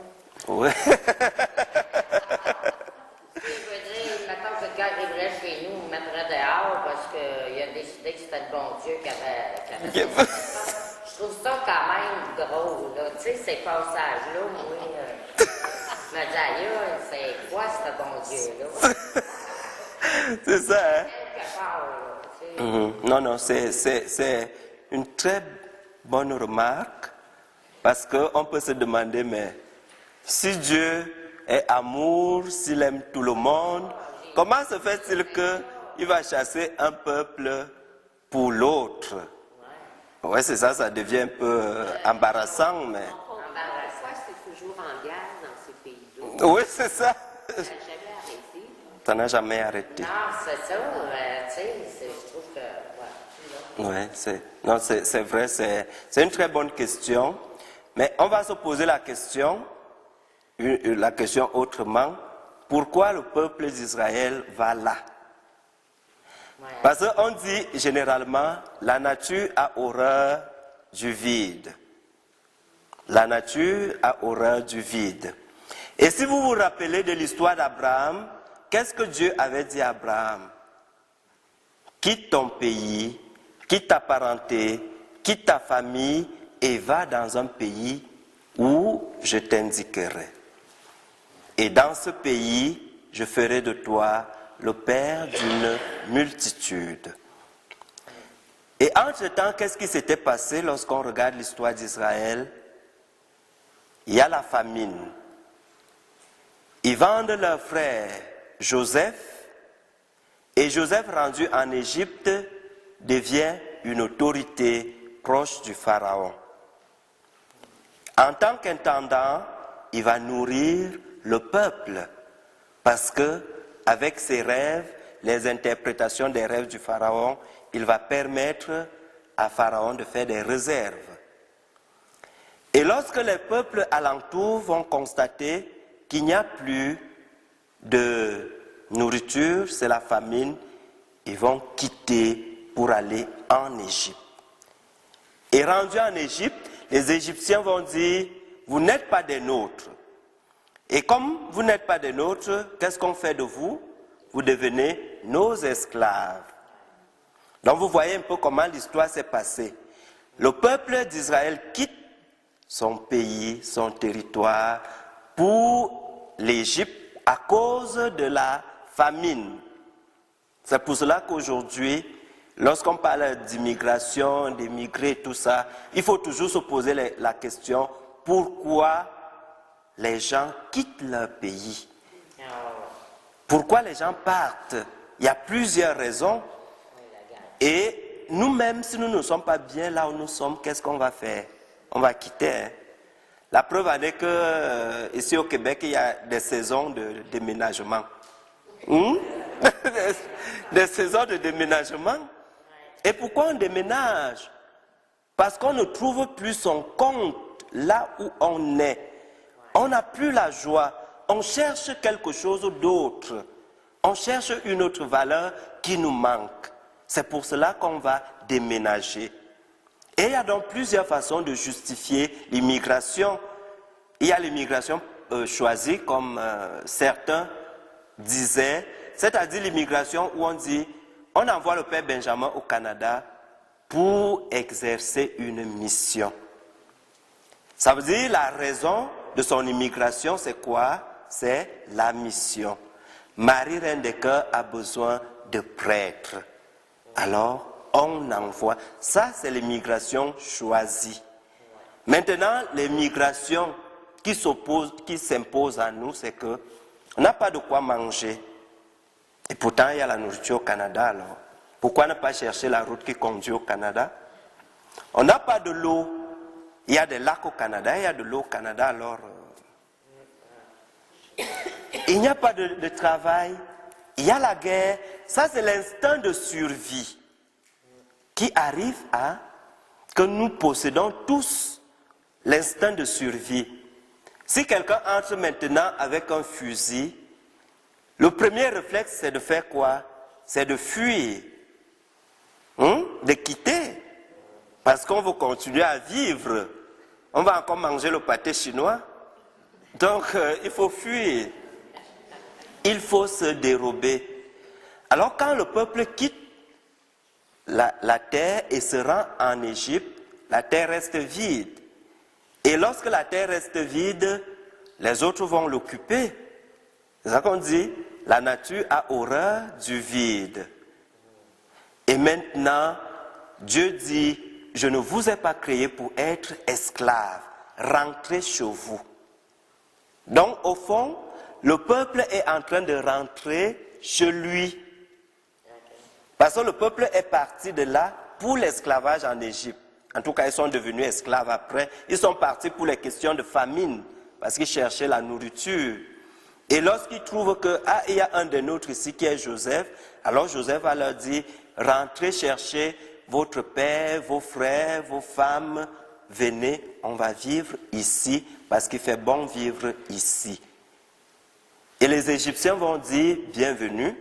Oui. Je veux dire, mettons que quelqu'un arriverait chez nous, on mettrait dehors parce qu'il a décidé que c'était le bon Dieu qui avait fait ça. Je trouve ça quand même drôle, là. Tu sais, ces passages-là, moi, je me dis, aïe, c'est quoi ce bon Dieu-là? C'est ça, hein? Quelque part, là, tu sais. Non, non, c'est une très bonne remarque parce qu'on peut se demander, mais si Dieu est amour, s'il aime tout le monde, comment se fait-il qu'il va chasser un peuple pour l'autre? Oui, c'est ça, ça devient un peu embarrassant, mais... On comprend pourquoi c'est toujours en guerre dans ces pays-là. Oui, c'est ça. Ça n'a jamais arrêté. Ça n'a jamais arrêté. Non, c'est ça, tu sais, je trouve que... Oui, c'est vrai, c'est une très bonne question. Mais on va se poser la question autrement. Pourquoi le peuple d'Israël va là? Parce qu'on dit généralement, la nature a horreur du vide. La nature a horreur du vide. Et si vous vous rappelez de l'histoire d'Abraham, qu'est-ce que Dieu avait dit à Abraham? Quitte ton pays, quitte ta parenté, quitte ta famille et va dans un pays où je t'indiquerai. Et dans ce pays, je ferai de toi le père d'une multitude. Et entre-temps, qu'est-ce qui s'était passé lorsqu'on regarde l'histoire d'Israël? Il y a la famine. Ils vendent leur frère Joseph, et Joseph, rendu en Égypte, devient une autorité proche du Pharaon. En tant qu'intendant, il va nourrir le peuple, parce que avec ses rêves, les interprétations des rêves du Pharaon, il va permettre à Pharaon de faire des réserves. Et lorsque les peuples alentours vont constater qu'il n'y a plus de nourriture, c'est la famine, ils vont quitter pour aller en Égypte. Et rendus en Égypte, les Égyptiens vont dire, vous n'êtes pas des nôtres. Et comme vous n'êtes pas des nôtres, qu'est-ce qu'on fait de vous? Vous devenez nos esclaves. Donc vous voyez un peu comment l'histoire s'est passée. Le peuple d'Israël quitte son pays, son territoire, pour l'Égypte à cause de la famine. C'est pour cela qu'aujourd'hui, lorsqu'on parle d'immigration, d'émigrer, tout ça, il faut toujours se poser la question, pourquoi les gens quittent leur pays? Pourquoi les gens partent? Il y a plusieurs raisons. Et nous-mêmes, si nous ne sommes pas bien là où nous sommes, qu'est-ce qu'on va faire? On va quitter. Hein? La preuve en est que ici au Québec, il y a des saisons de déménagement. Des saisons de déménagement. Et pourquoi on déménage? Parce qu'on ne trouve plus son compte là où on est. On n'a plus la joie. On cherche quelque chose d'autre. On cherche une autre valeur qui nous manque. C'est pour cela qu'on va déménager. Et il y a donc plusieurs façons de justifier l'immigration. Il y a l'immigration choisie, comme certains disaient, c'est-à-dire l'immigration où on dit, on envoie le père Benjamin au Canada pour exercer une mission. Ça veut dire la raison de son immigration, c'est quoi? C'est la mission. Marie Reine des Cœurs a besoin de prêtres. Alors, on envoie. Ça, c'est l'immigration choisie. Maintenant, l'immigration qui s'impose à nous, c'est que on n'a pas de quoi manger. Et pourtant, il y a la nourriture au Canada, alors. Pourquoi ne pas chercher la route qui conduit au Canada? On n'a pas de l'eau. Il y a des lacs au Canada, il y a de l'eau au Canada, alors... il n'y a pas de travail. Il y a la guerre. Ça, c'est l'instinct de survie qui arrive à que nous possédons tous l'instinct de survie. Si quelqu'un entre maintenant avec un fusil, le premier réflexe, c'est de faire quoi? C'est de fuir, de quitter, parce qu'on veut continuer à vivre. On va encore manger le pâté chinois. Donc, il faut fuir. Il faut se dérober. Alors, quand le peuple quitte la terre et se rend en Égypte, la terre reste vide. Et lorsque la terre reste vide, les autres vont l'occuper. C'est ça qu'on dit, la nature a horreur du vide. Et maintenant, Dieu dit, je ne vous ai pas créé pour être esclaves. Rentrez chez vous. Donc, au fond, le peuple est en train de rentrer chez lui. Parce que le peuple est parti de là pour l'esclavage en Égypte. En tout cas, ils sont devenus esclaves après. Ils sont partis pour les questions de famine, parce qu'ils cherchaient la nourriture. Et lorsqu'ils trouvent qu'il y a un des nôtres ici qui est Joseph, alors Joseph va leur dire, rentrez chercher votre père, vos frères, vos femmes, venez, on va vivre ici, parce qu'il fait bon vivre ici. Et les Égyptiens vont dire, bienvenue,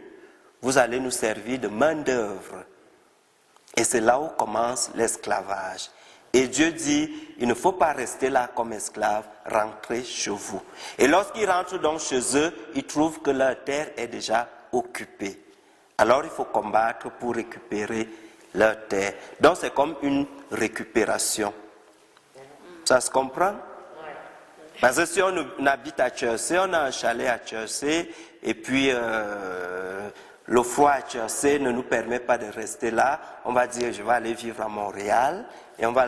vous allez nous servir de main-d'œuvre. Et c'est là où commence l'esclavage. Et Dieu dit, il ne faut pas rester là comme esclave, rentrez chez vous. Et lorsqu'ils rentrent donc chez eux, ils trouvent que leur terre est déjà occupée. Alors il faut combattre pour récupérer leur terre. Donc c'est comme une récupération. Ça se comprend? Parce que si on habite à Jersey, on a un chalet à Jersey, et puis le froid à Jersey ne nous permet pas de rester là, on va dire je vais aller vivre à Montréal, et on va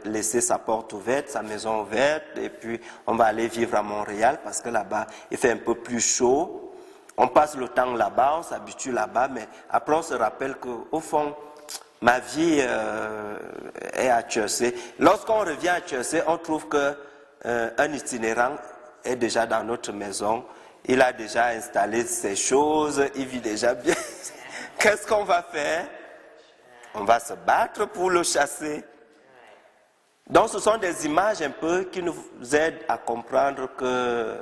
laisser sa porte ouverte, sa maison ouverte, et puis on va aller vivre à Montréal, parce que là-bas il fait un peu plus chaud. On passe le temps là-bas, on s'habitue là-bas, mais après on se rappelle qu'au fond, ma vie est à Jersey. Lorsqu'on revient à Jersey, on trouve qu'un itinérant est déjà dans notre maison. Il a déjà installé ses choses, il vit déjà bien. Qu'est-ce qu'on va faire? On va se battre pour le chasser. Donc ce sont des images un peu qui nous aident à comprendre que,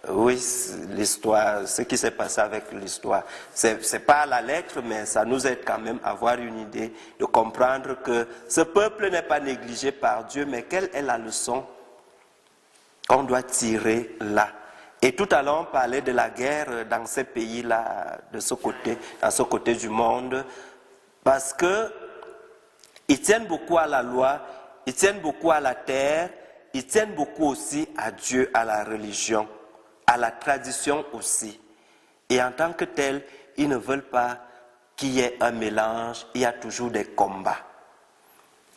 oui, l'histoire, ce qui s'est passé avec l'histoire, c'est pas à la lettre, mais ça nous aide quand même à avoir une idée, de comprendre que ce peuple n'est pas négligé par Dieu, mais quelle est la leçon qu'on doit tirer là? Et tout à l'heure, on parlait de la guerre dans ces pays-là, de ce côté, dans ce côté du monde, parce que ils tiennent beaucoup à la loi, ils tiennent beaucoup à la terre, ils tiennent beaucoup aussi à Dieu, à la religion, à la tradition aussi. Et en tant que tel, ils ne veulent pas qu'il y ait un mélange, il y a toujours des combats.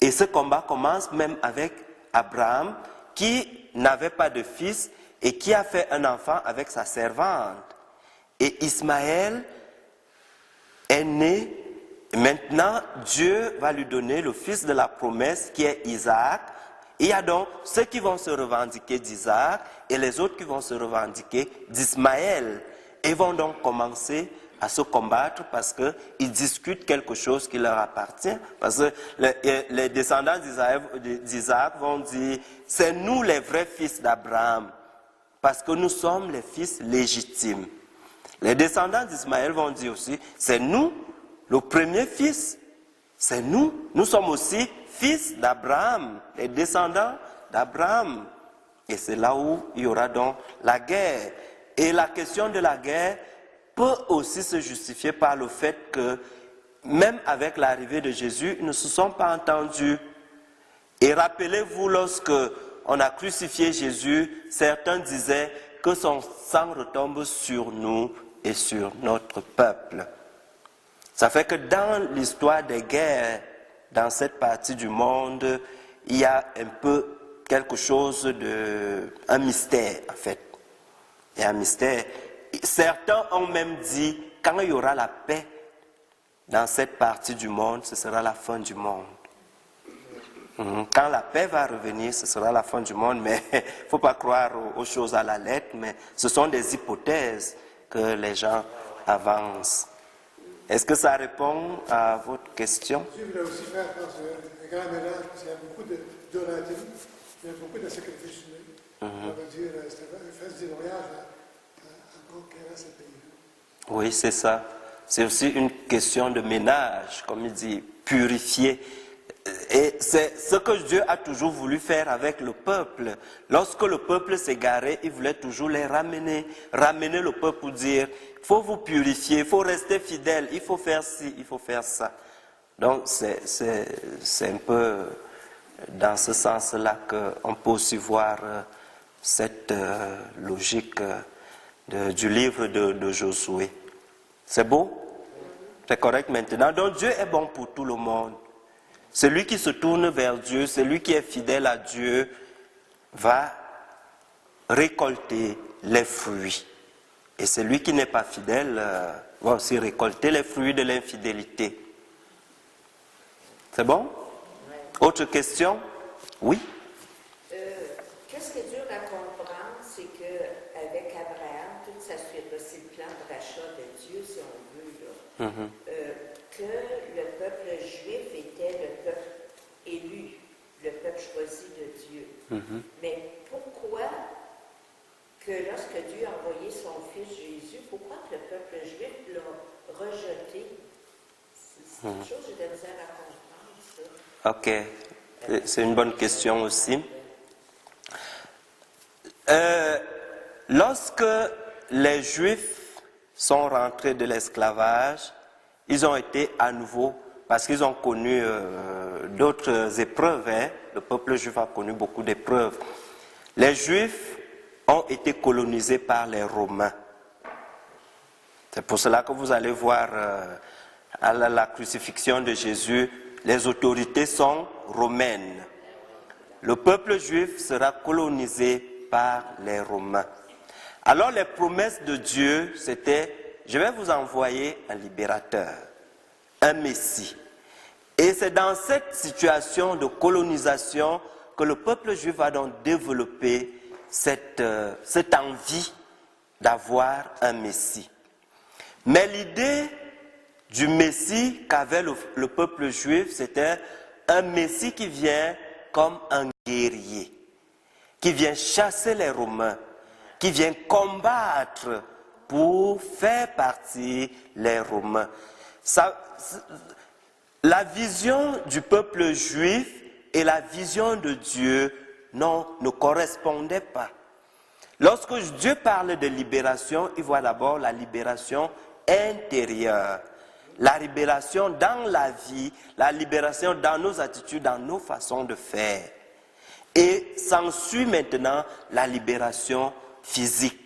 Et ce combat commence même avec Abraham, qui n'avait pas de fils, et qui a fait un enfant avec sa servante. Et Ismaël est né, et maintenant Dieu va lui donner le fils de la promesse qui est Isaac. Il y a donc ceux qui vont se revendiquer d'Isaac et les autres qui vont se revendiquer d'Ismaël. Et vont donc commencer à se combattre parce qu'ils discutent quelque chose qui leur appartient. Parce que les descendants d'Isaac vont dire, c'est nous les vrais fils d'Abraham, parce que nous sommes les fils légitimes. Les descendants d'Ismaël vont dire aussi, c'est nous, le premier fils, c'est nous. Nous sommes aussi fils d'Abraham, les descendants d'Abraham. Et c'est là où il y aura donc la guerre. Et la question de la guerre peut aussi se justifier par le fait que, même avec l'arrivée de Jésus, ils ne se sont pas entendus. Et rappelez-vous, lorsque on a crucifié Jésus, certains disaient que son sang retombe sur nous et sur notre peuple. Ça fait que dans l'histoire des guerres, dans cette partie du monde, il y a un peu quelque chose un mystère en fait. Il y a un mystère. Certains ont même dit, quand il y aura la paix dans cette partie du monde, ce sera la fin du monde. Quand la paix va revenir, ce sera la fin du monde, mais il ne faut pas croire aux choses à la lettre, mais ce sont des hypothèses que les gens avancent. Est-ce que ça répond à votre question? Dieu voulait aussi faire, je pense, un grand mélange, parce qu'il y a beaucoup d'oraterie, il y a beaucoup de sacrifices humains. On va dire, faire du voyage à conquérir ce pays-là. Oui, c'est ça. C'est aussi une question de ménage, comme il dit, purifier. Et c'est ce que Dieu a toujours voulu faire avec le peuple. Lorsque le peuple s'égarait, il voulait toujours les ramener le peuple pour dire, il faut vous purifier, il faut rester fidèle, il faut faire ci, il faut faire ça. Donc c'est un peu dans ce sens-là qu'on peut aussi voir cette logique du livre de Josué. C'est beau? C'est correct maintenant. Donc Dieu est bon pour tout le monde. Celui qui se tourne vers Dieu, celui qui est fidèle à Dieu, va récolter les fruits. Et celui qui n'est pas fidèle va aussi récolter les fruits de l'infidélité. C'est bon? Autre question? Oui? Qu'est-ce qui est dur à comprendre, c'est qu'avec Abraham, toute sa suite, c'est le plan de rachat de Dieu, si on veut, là, que le peuple juif était le peuple élu, le peuple choisi de Dieu. Mais pourquoi que lorsque Dieu a envoyé son fils Jésus, pourquoi que le peuple juif l'a rejeté? C'est une chose que j'ai de la misère à comprendre, ça. Ok, c'est une bonne question aussi. Lorsque les Juifs sont rentrés de l'esclavage, ils ont été à nouveau, parce qu'ils ont connu d'autres épreuves, le peuple juif a connu beaucoup d'épreuves. Les Juifs ont été colonisés par les Romains. C'est pour cela que vous allez voir à la crucifixion de Jésus, les autorités sont romaines. Le peuple juif sera colonisé par les Romains. Alors les promesses de Dieu, c'était, je vais vous envoyer un libérateur, un Messie. Et c'est dans cette situation de colonisation que le peuple juif va donc développer cette envie d'avoir un Messie. Mais l'idée du Messie qu'avait le peuple juif, c'était un Messie qui vient comme un guerrier, qui vient chasser les Romains, qui vient combattre pour faire partie les Romains. La vision du peuple juif et la vision de Dieu ne correspondaient pas. Lorsque Dieu parle de libération, il voit d'abord la libération intérieure, la libération dans la vie, la libération dans nos attitudes, dans nos façons de faire. Et s'ensuit maintenant la libération physique.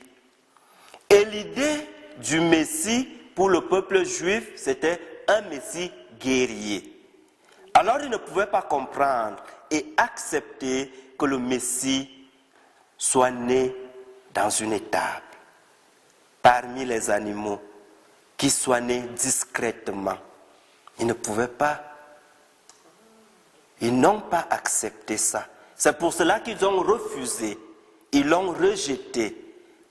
Et l'idée du Messie pour le peuple juif, c'était un Messie guerrier. Alors ils ne pouvaient pas comprendre et accepter que le Messie soit né dans une étable, parmi les animaux, qui soit né discrètement. Ils ne pouvaient pas. Ils n'ont pas accepté ça. C'est pour cela qu'ils ont refusé. Ils l'ont rejeté.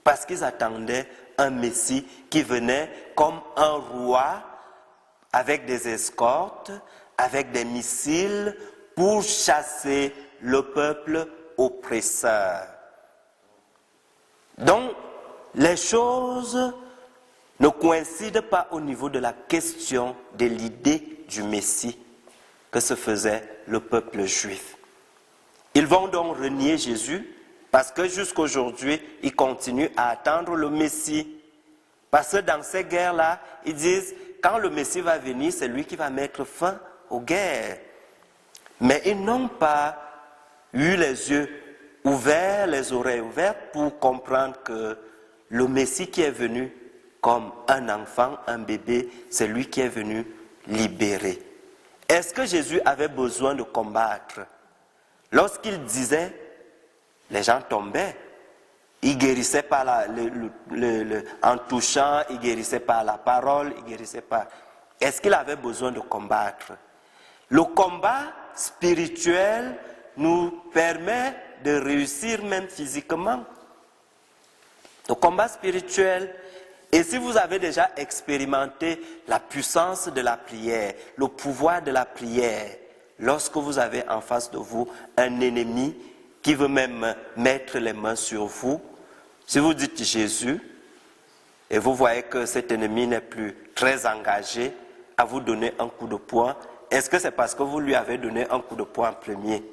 Parce qu'ils attendaient un Messie qui venait comme un roi avec des escortes, avec des missiles pour chasser le peuple oppresseur. Donc, les choses ne coïncident pas au niveau de la question de l'idée du Messie que se faisait le peuple juif. Ils vont donc renier Jésus parce que jusqu'aujourd'hui, ils continuent à attendre le Messie. Parce que dans ces guerres-là, ils disent, quand le Messie va venir, c'est lui qui va mettre fin aux guerres. Mais ils n'ont pas eu les yeux ouverts, les oreilles ouvertes pour comprendre que le Messie qui est venu comme un enfant, un bébé, c'est lui qui est venu libérer. Est-ce que Jésus avait besoin de combattre? Lorsqu'il disait, les gens tombaient. Il guérissait par en touchant, il guérissait par la parole, il guérissait par... Est-ce qu'il avait besoin de combattre? Le combat spirituel nous permet de réussir même physiquement. Le combat spirituel. Et si vous avez déjà expérimenté la puissance de la prière, le pouvoir de la prière, lorsque vous avez en face de vous un ennemi qui veut même mettre les mains sur vous, si vous dites Jésus, et vous voyez que cet ennemi n'est plus très engagé à vous donner un coup de poing, est-ce que c'est parce que vous lui avez donné un coup de poing en premier?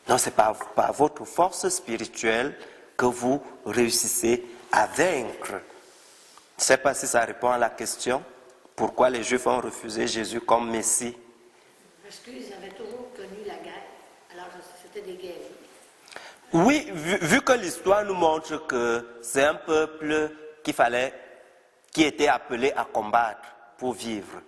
Non, c'est par votre force spirituelle que vous réussissez à vaincre. Je ne sais pas si ça répond à la question. Pourquoi les Juifs ont refusé Jésus comme Messie? Parce qu'ils avaient toujours connu la guerre. Alors c'était des guerriers. Oui, vu que l'histoire nous montre que c'est un peuple qui était appelé à combattre pour vivre.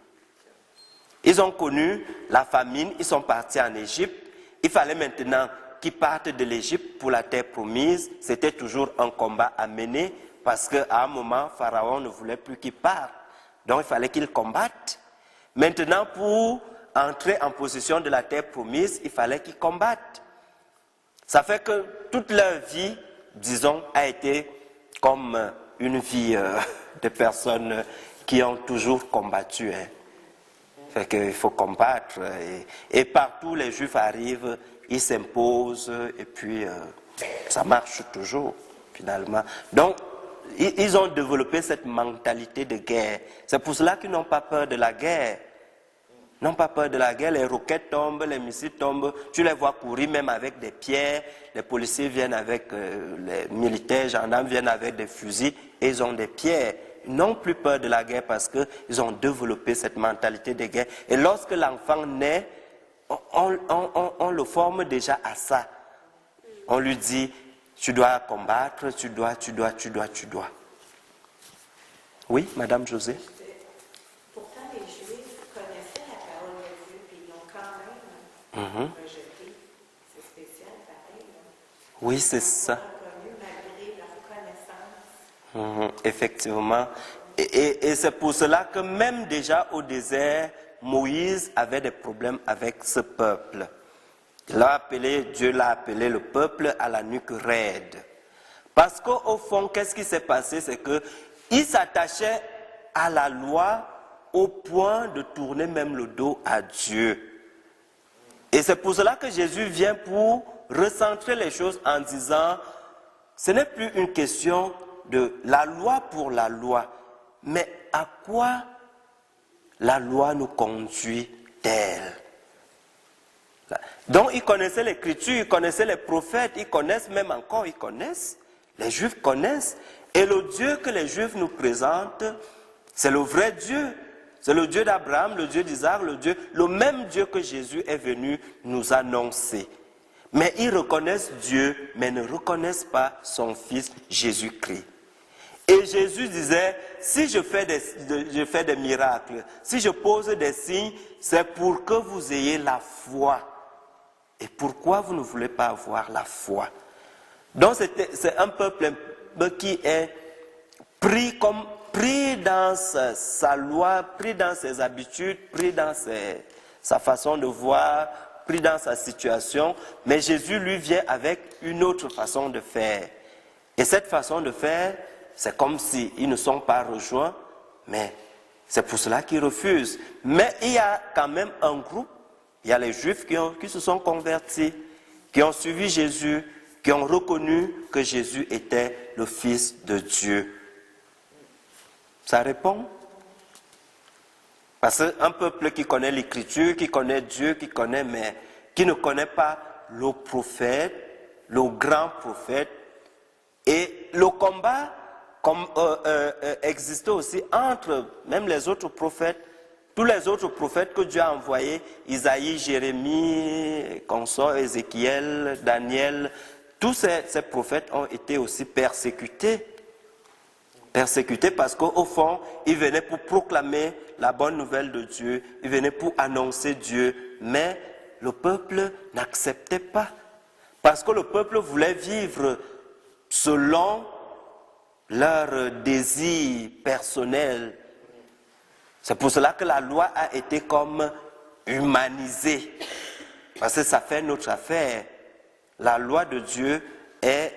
Ils ont connu la famine, ils sont partis en Égypte. Il fallait maintenant qu'ils partent de l'Égypte pour la terre promise. C'était toujours un combat à mener parce qu'à un moment, Pharaon ne voulait plus qu'ils partent. Donc il fallait qu'ils combattent. Maintenant, pour entrer en possession de la terre promise, il fallait qu'ils combattent. Ça fait que toute leur vie, disons, a été comme une vie de personnes qui ont toujours combattu. Fait qu'il faut combattre. Et partout, les Juifs arrivent, ils s'imposent, et puis ça marche toujours, finalement. Donc, ils ont développé cette mentalité de guerre. C'est pour cela qu'ils n'ont pas peur de la guerre. Ils n'ont pas peur de la guerre, les roquettes tombent, les missiles tombent, tu les vois courir même avec des pierres, les policiers viennent avec, les militaires, gendarmes viennent avec des fusils, et ils ont des pierres. Ils n'ont plus peur de la guerre parce qu'ils ont développé cette mentalité de guerre. Et lorsque l'enfant naît, on le forme déjà à ça. On lui dit, tu dois combattre, tu dois. Oui, Madame José? Pourtant, les Juifs connaissaient la parole de Dieu, puis ils l'ont quand même rejeté. C'est spécial, pareil. Oui, c'est ça. Reconnu malgré leur connaissance. Effectivement. Et c'est pour cela que même déjà au désert, Moïse avait des problèmes avec ce peuple. Dieu l'a appelé le peuple à la nuque raide. Parce qu'au fond, qu'est-ce qui s'est passé? C'est qu'il s'attachait à la loi au point de tourner même le dos à Dieu. Et c'est pour cela que Jésus vient pour recentrer les choses en disant, ce n'est plus une question de la loi pour la loi, mais à quoi la loi nous conduit-elle? Donc ils connaissaient l'écriture, ils connaissaient les prophètes, ils connaissent même encore, les Juifs connaissent. Et le Dieu que les Juifs nous présentent, c'est le vrai Dieu. C'est le Dieu d'Abraham, le Dieu d'Isaac, le même Dieu que Jésus est venu nous annoncer. Mais ils reconnaissent Dieu, mais ne reconnaissent pas son Fils Jésus-Christ. Et Jésus disait, si je fais des miracles, si je pose des signes, c'est pour que vous ayez la foi. Et pourquoi vous ne voulez pas avoir la foi? Donc c'est un peuple qui est pris dans sa loi, pris dans ses habitudes, pris dans sa façon de voir, pris dans sa situation. Mais Jésus, lui, vient avec une autre façon de faire. Et cette façon de faire, c'est comme s'ils ne sont pas rejoints, mais c'est pour cela qu'ils refusent. Mais il y a quand même un groupe, il y a les Juifs qui se sont convertis, qui ont suivi Jésus, qui ont reconnu que Jésus était le Fils de Dieu. Ça répond? Parce qu'un peuple qui connaît l'Écriture, qui connaît Dieu, qui connaît, mais qui ne connaît pas le prophète, le grand prophète, et le combat existait aussi entre même les autres prophètes, tous les autres prophètes que Dieu a envoyés, Isaïe, Jérémie, consort, Ézéchiel, Daniel, tous ces prophètes ont été aussi persécutés. Persécutés parce qu'au fond, ils venaient pour proclamer la bonne nouvelle de Dieu, ils venaient pour annoncer Dieu, mais le peuple n'acceptait pas. Parce que le peuple voulait vivre selon leur désir personnel. C'est pour cela que la loi a été comme humanisée. Parce que ça fait notre affaire. La loi de Dieu est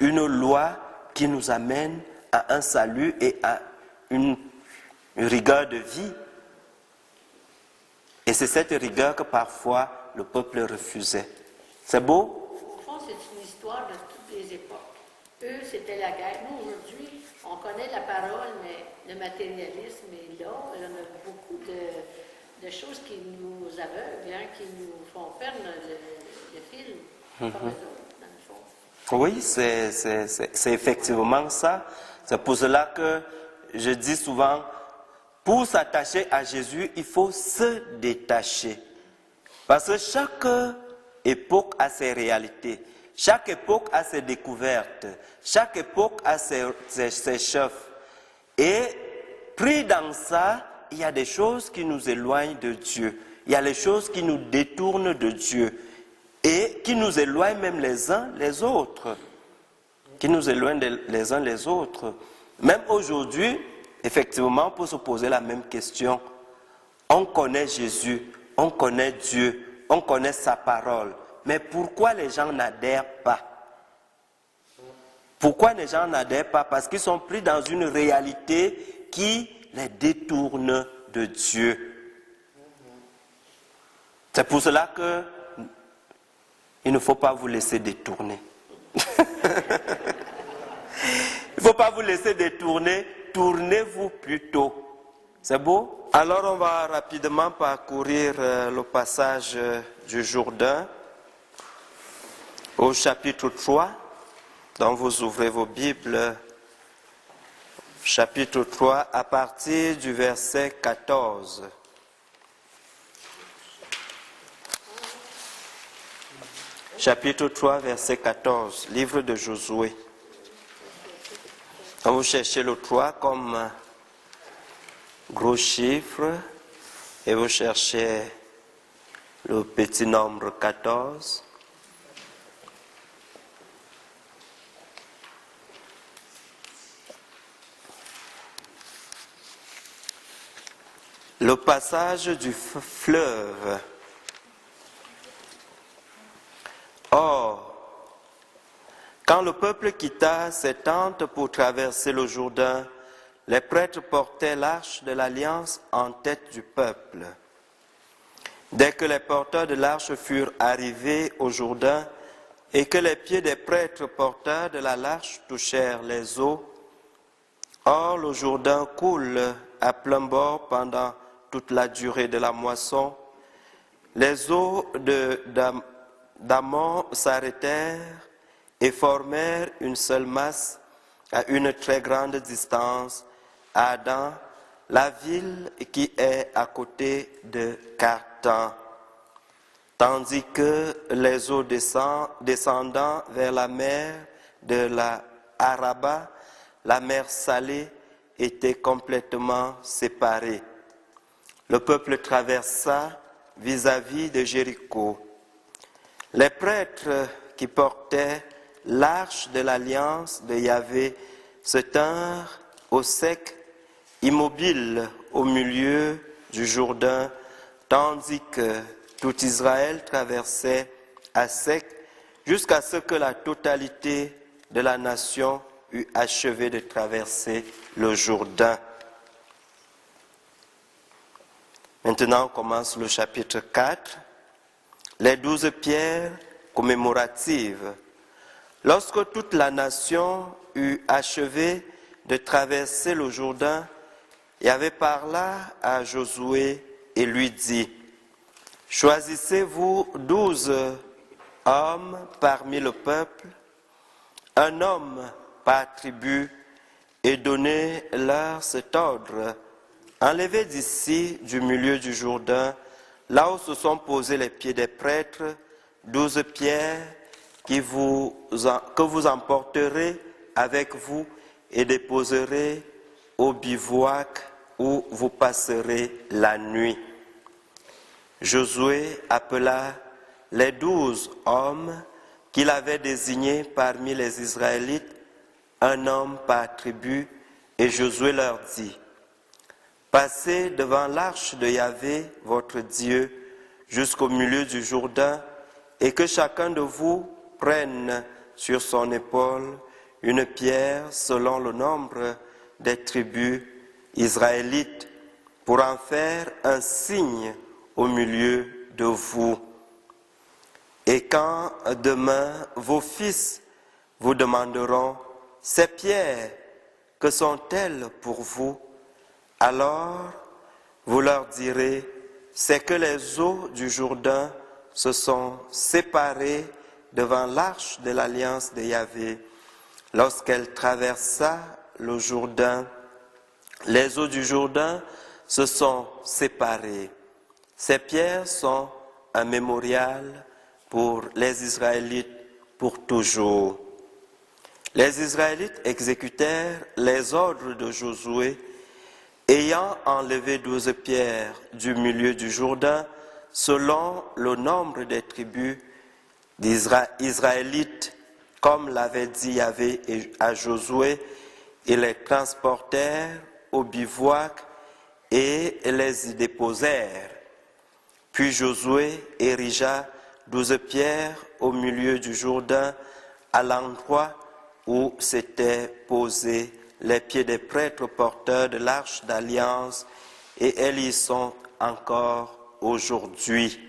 une loi qui nous amène à un salut et à une rigueur de vie. Et c'est cette rigueur que parfois le peuple refusait. C'est beau? Au fond, c'est une histoire de toutes les époques. Eux, c'était la guerre. Nous, aujourd'hui, on connaît la parole, mais le matérialisme est là. Il y en a beaucoup de choses qui nous aveuglent, hein, qui nous font perdre le fil, comme eux autres, dans le fond. Oui, c'est effectivement ça. C'est pour cela que je dis souvent, pour s'attacher à Jésus, il faut se détacher. Parce que chaque époque a ses réalités, chaque époque a ses découvertes, chaque époque a ses chefs. Et pris dans ça, il y a des choses qui nous éloignent de Dieu. Il y a des choses qui nous détournent de Dieu. Et qui nous éloignent même les uns les autres. Qui nous éloignent les uns les autres. Même aujourd'hui, effectivement, on peut se poser la même question. On connaît Jésus, on connaît Dieu, on connaît sa parole. Mais pourquoi les gens n'adhèrent pas? Pourquoi les gens n'adhèrent pas? Parce qu'ils sont pris dans une réalité qui les détourne de Dieu. C'est pour cela que il ne faut pas vous laisser détourner. Il ne faut pas vous laisser détourner, tournez-vous plutôt. C'est beau? Alors on va rapidement parcourir le passage du Jourdain au chapitre 3. Donc vous ouvrez vos Bibles, chapitre 3, à partir du verset 14. Chapitre 3, verset 14, livre de Josué. Quand vous cherchez le 3 comme gros chiffre et vous cherchez le petit nombre 14, le passage du fleuve. Or, quand le peuple quitta ses tentes pour traverser le Jourdain, les prêtres portaient l'arche de l'alliance en tête du peuple. Dès que les porteurs de l'arche furent arrivés au Jourdain et que les pieds des prêtres porteurs de l'arche touchèrent les eaux, or le Jourdain coule à plein bord pendant toute la durée de la moisson, les eaux d'Amon s'arrêtèrent et formèrent une seule masse à une très grande distance à Adam, la ville qui est à côté de Cartan, tandis que les eaux descendant vers la mer de la Araba, la mer Salée, étaient complètement séparées. Le peuple traversa vis-à-vis de Jéricho. Les prêtres qui portaient l'arche de l'alliance de Yahvé se tinrent au sec, immobiles au milieu du Jourdain, tandis que tout Israël traversait à sec jusqu'à ce que la totalité de la nation eut achevé de traverser le Jourdain. Maintenant, on commence le chapitre 4, les 12 pierres commémoratives. Lorsque toute la nation eut achevé de traverser le Jourdain, Yahvé parla à Josué et lui dit, « Choisissez-vous 12 hommes parmi le peuple, un homme par tribu, et donnez-leur cet ordre. Enlevez d'ici, du milieu du Jourdain, là où se sont posés les pieds des prêtres, 12 pierres que vous emporterez avec vous et déposerez au bivouac où vous passerez la nuit. » Josué appela les 12 hommes qu'il avait désignés parmi les Israélites, un homme par tribu, et Josué leur dit, « Passez devant l'arche de Yahvé, votre Dieu, jusqu'au milieu du Jourdain, et que chacun de vous prenne sur son épaule une pierre selon le nombre des tribus israélites, pour en faire un signe au milieu de vous. Et quand demain vos fils vous demanderont, ces pierres, que sont-elles pour vous? Alors vous leur direz, c'est que les eaux du Jourdain se sont séparées devant l'arche de l'alliance de Yahvé. Lorsqu'elle traversa le Jourdain, les eaux du Jourdain se sont séparées. Ces pierres sont un mémorial pour les Israélites pour toujours. Les Israélites exécutèrent les ordres de Josué, ayant enlevé 12 pierres du milieu du Jourdain, selon le nombre des tribus d'Israélites, comme l'avait dit Yahvé à Josué, et les transportèrent au bivouac et les y déposèrent. Puis Josué érigea 12 pierres au milieu du Jourdain, à l'endroit où s'étaient posés les pieds des prêtres porteurs de l'arche d'alliance, et elles y sont encore aujourd'hui.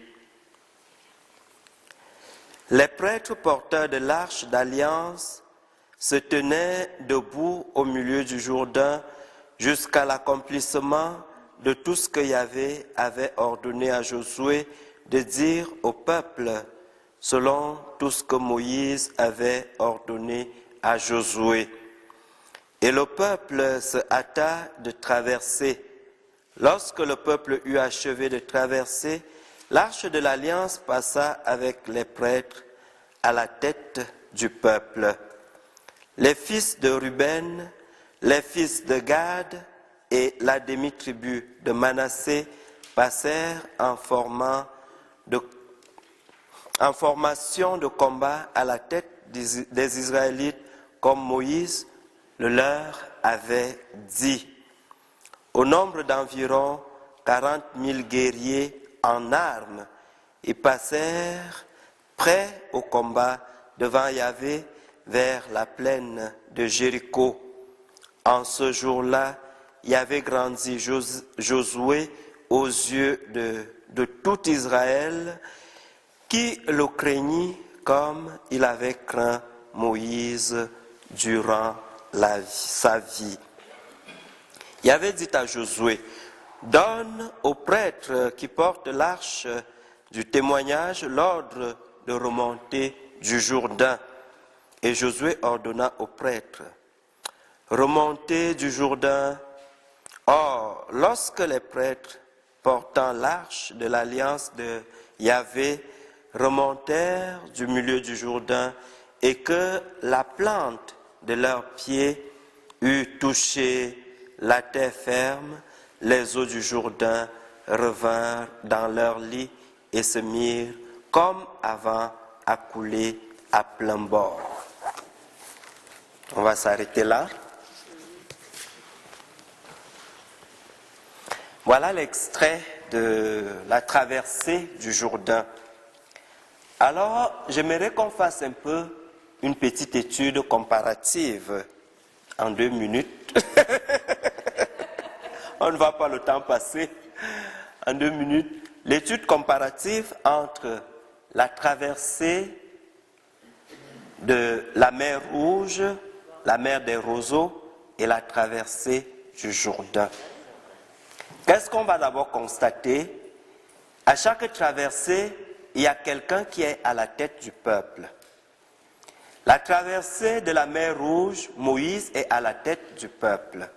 Les prêtres porteurs de l'arche d'alliance se tenaient debout au milieu du Jourdain jusqu'à l'accomplissement de tout ce que Yahvé avait ordonné à Josué de dire au peuple, selon tout ce que Moïse avait ordonné à Josué. Et le peuple se hâta de traverser. Lorsque le peuple eut achevé de traverser, l'arche de l'alliance passa avec les prêtres à la tête du peuple. Les fils de Ruben, les fils de Gad et la demi-tribu de Manassé passèrent en formation de combat à la tête des Israélites, comme Moïse le leur avait dit. Au nombre d'environ 40 000 guerriers en armes, ils passèrent prêts au combat devant Yahvé vers la plaine de Jéricho. En ce jour-là, Yahvé grandit Josué aux yeux de tout Israël, qui le craignit comme il avait craint Moïse durant sa vie. Yahvé dit à Josué, « Donne aux prêtres qui portent l'arche du témoignage l'ordre de remonter du Jourdain. » Et Josué ordonna aux prêtres, « Remontez du Jourdain. » Or, lorsque les prêtres portant l'arche de l'alliance de Yahvé remontèrent du milieu du Jourdain et que la plante de leurs pieds eut touché la terre ferme, les eaux du Jourdain revinrent dans leur lit et se mirent comme avant à couler à plein bord. On va s'arrêter là. Voilà l'extrait de la traversée du Jourdain. Alors, j'aimerais qu'on fasse un peu une petite étude comparative. en 2 minutes. On ne va pas le temps passer. En 2 minutes, l'étude comparative entre la traversée de la mer Rouge, la mer des roseaux et la traversée du Jourdain. Qu'est-ce qu'on va d'abord constater? À chaque traversée, il y a quelqu'un qui est à la tête du peuple. La traversée de la mer Rouge, Moïse est à la tête du peuple.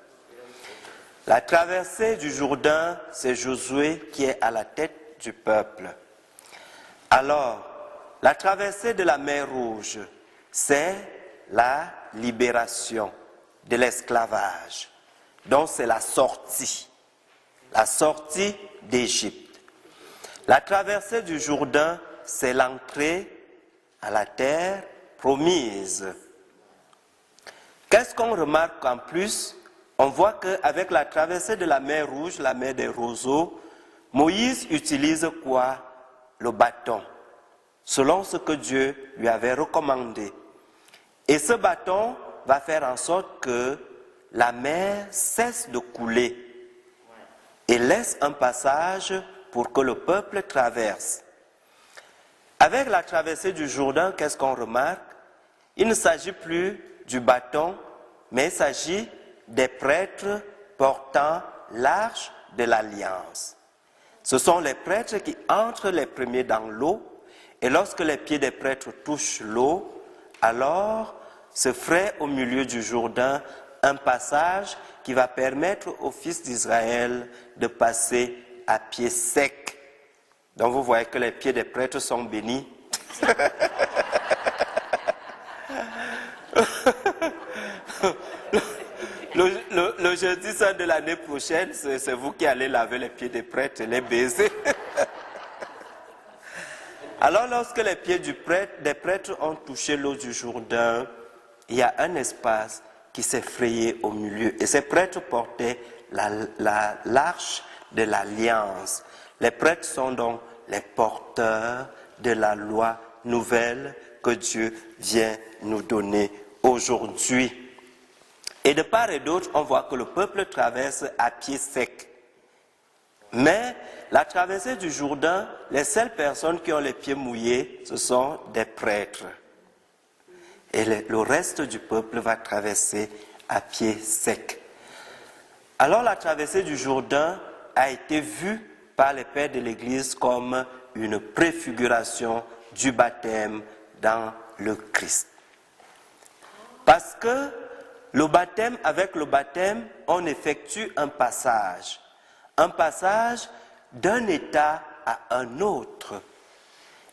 La traversée du Jourdain, c'est Josué qui est à la tête du peuple. Alors, la traversée de la mer Rouge, c'est la libération de l'esclavage. Donc c'est la sortie d'Égypte. La traversée du Jourdain, c'est l'entrée à la terre promise. Qu'est-ce qu'on remarque en plus? On voit qu'avec la traversée de la mer Rouge, la mer des roseaux, Moïse utilise quoi? Le bâton, selon ce que Dieu lui avait recommandé. Et ce bâton va faire en sorte que la mer cesse de couler et laisse un passage pour que le peuple traverse. Avec la traversée du Jourdain, qu'est-ce qu'on remarque? Il ne s'agit plus du bâton, mais il s'agit des prêtres portant l'arche de l'alliance. Ce sont les prêtres qui entrent les premiers dans l'eau, et lorsque les pieds des prêtres touchent l'eau, alors se ferait au milieu du Jourdain un passage qui va permettre aux fils d'Israël de passer à pied sec. Donc vous voyez que les pieds des prêtres sont bénis. Le jeudi saint de l'année prochaine, c'est vous qui allez laver les pieds des prêtres et les baiser. Alors lorsque les pieds des prêtres ont touché l'eau du Jourdain, il y a un espace qui s'est frayé au milieu. Et ces prêtres portaient l'arche de l'alliance. Les prêtres sont donc les porteurs de la loi nouvelle que Dieu vient nous donner aujourd'hui. Et de part et d'autre, on voit que le peuple traverse à pied sec. Mais la traversée du Jourdain, les seules personnes qui ont les pieds mouillés, ce sont des prêtres. Et le reste du peuple va traverser à pied sec. Alors la traversée du Jourdain a été vue par les pères de l'Église comme une préfiguration du baptême dans le Christ. Parce que avec le baptême, on effectue un passage d'un état à un autre.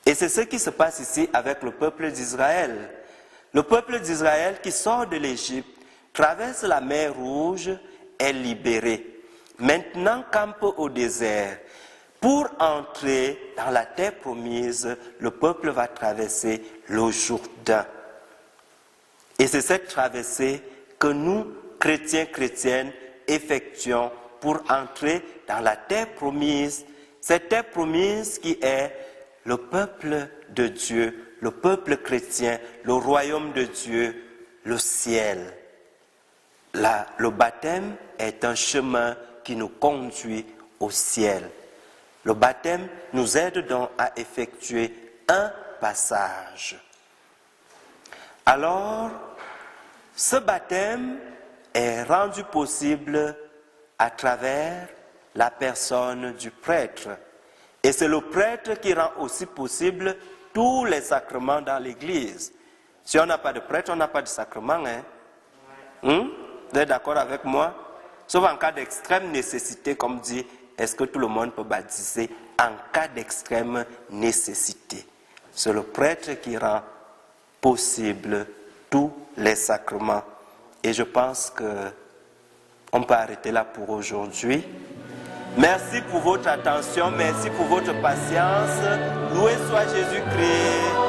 Et c'est ce qui se passe ici avec le peuple d'Israël. Le peuple d'Israël qui sort de l'Égypte, traverse la mer Rouge, est libéré. Maintenant campe au désert. Pour entrer dans la terre promise, le peuple va traverser le Jourdain. Et c'est cette traversée que nous, chrétiennes, effectuons pour entrer dans la terre promise. Cette terre promise qui est le peuple de Dieu, le peuple chrétien, le royaume de Dieu, le ciel. Le baptême est un chemin qui nous conduit au ciel. Le baptême nous aide donc à effectuer un passage. Alors, ce baptême est rendu possible à travers la personne du prêtre. Et c'est le prêtre qui rend aussi possible tous les sacrements dans l'Église. Si on n'a pas de prêtre, on n'a pas de sacrement. Vous êtes d'accord avec moi? Sauf en cas d'extrême nécessité, comme dit, est-ce que tout le monde peut baptiser? En cas d'extrême nécessité. C'est le prêtre qui rend possible tous les sacrements. Et je pense qu'on peut arrêter là pour aujourd'hui. Merci pour votre attention, merci pour votre patience. Loué soit Jésus-Christ.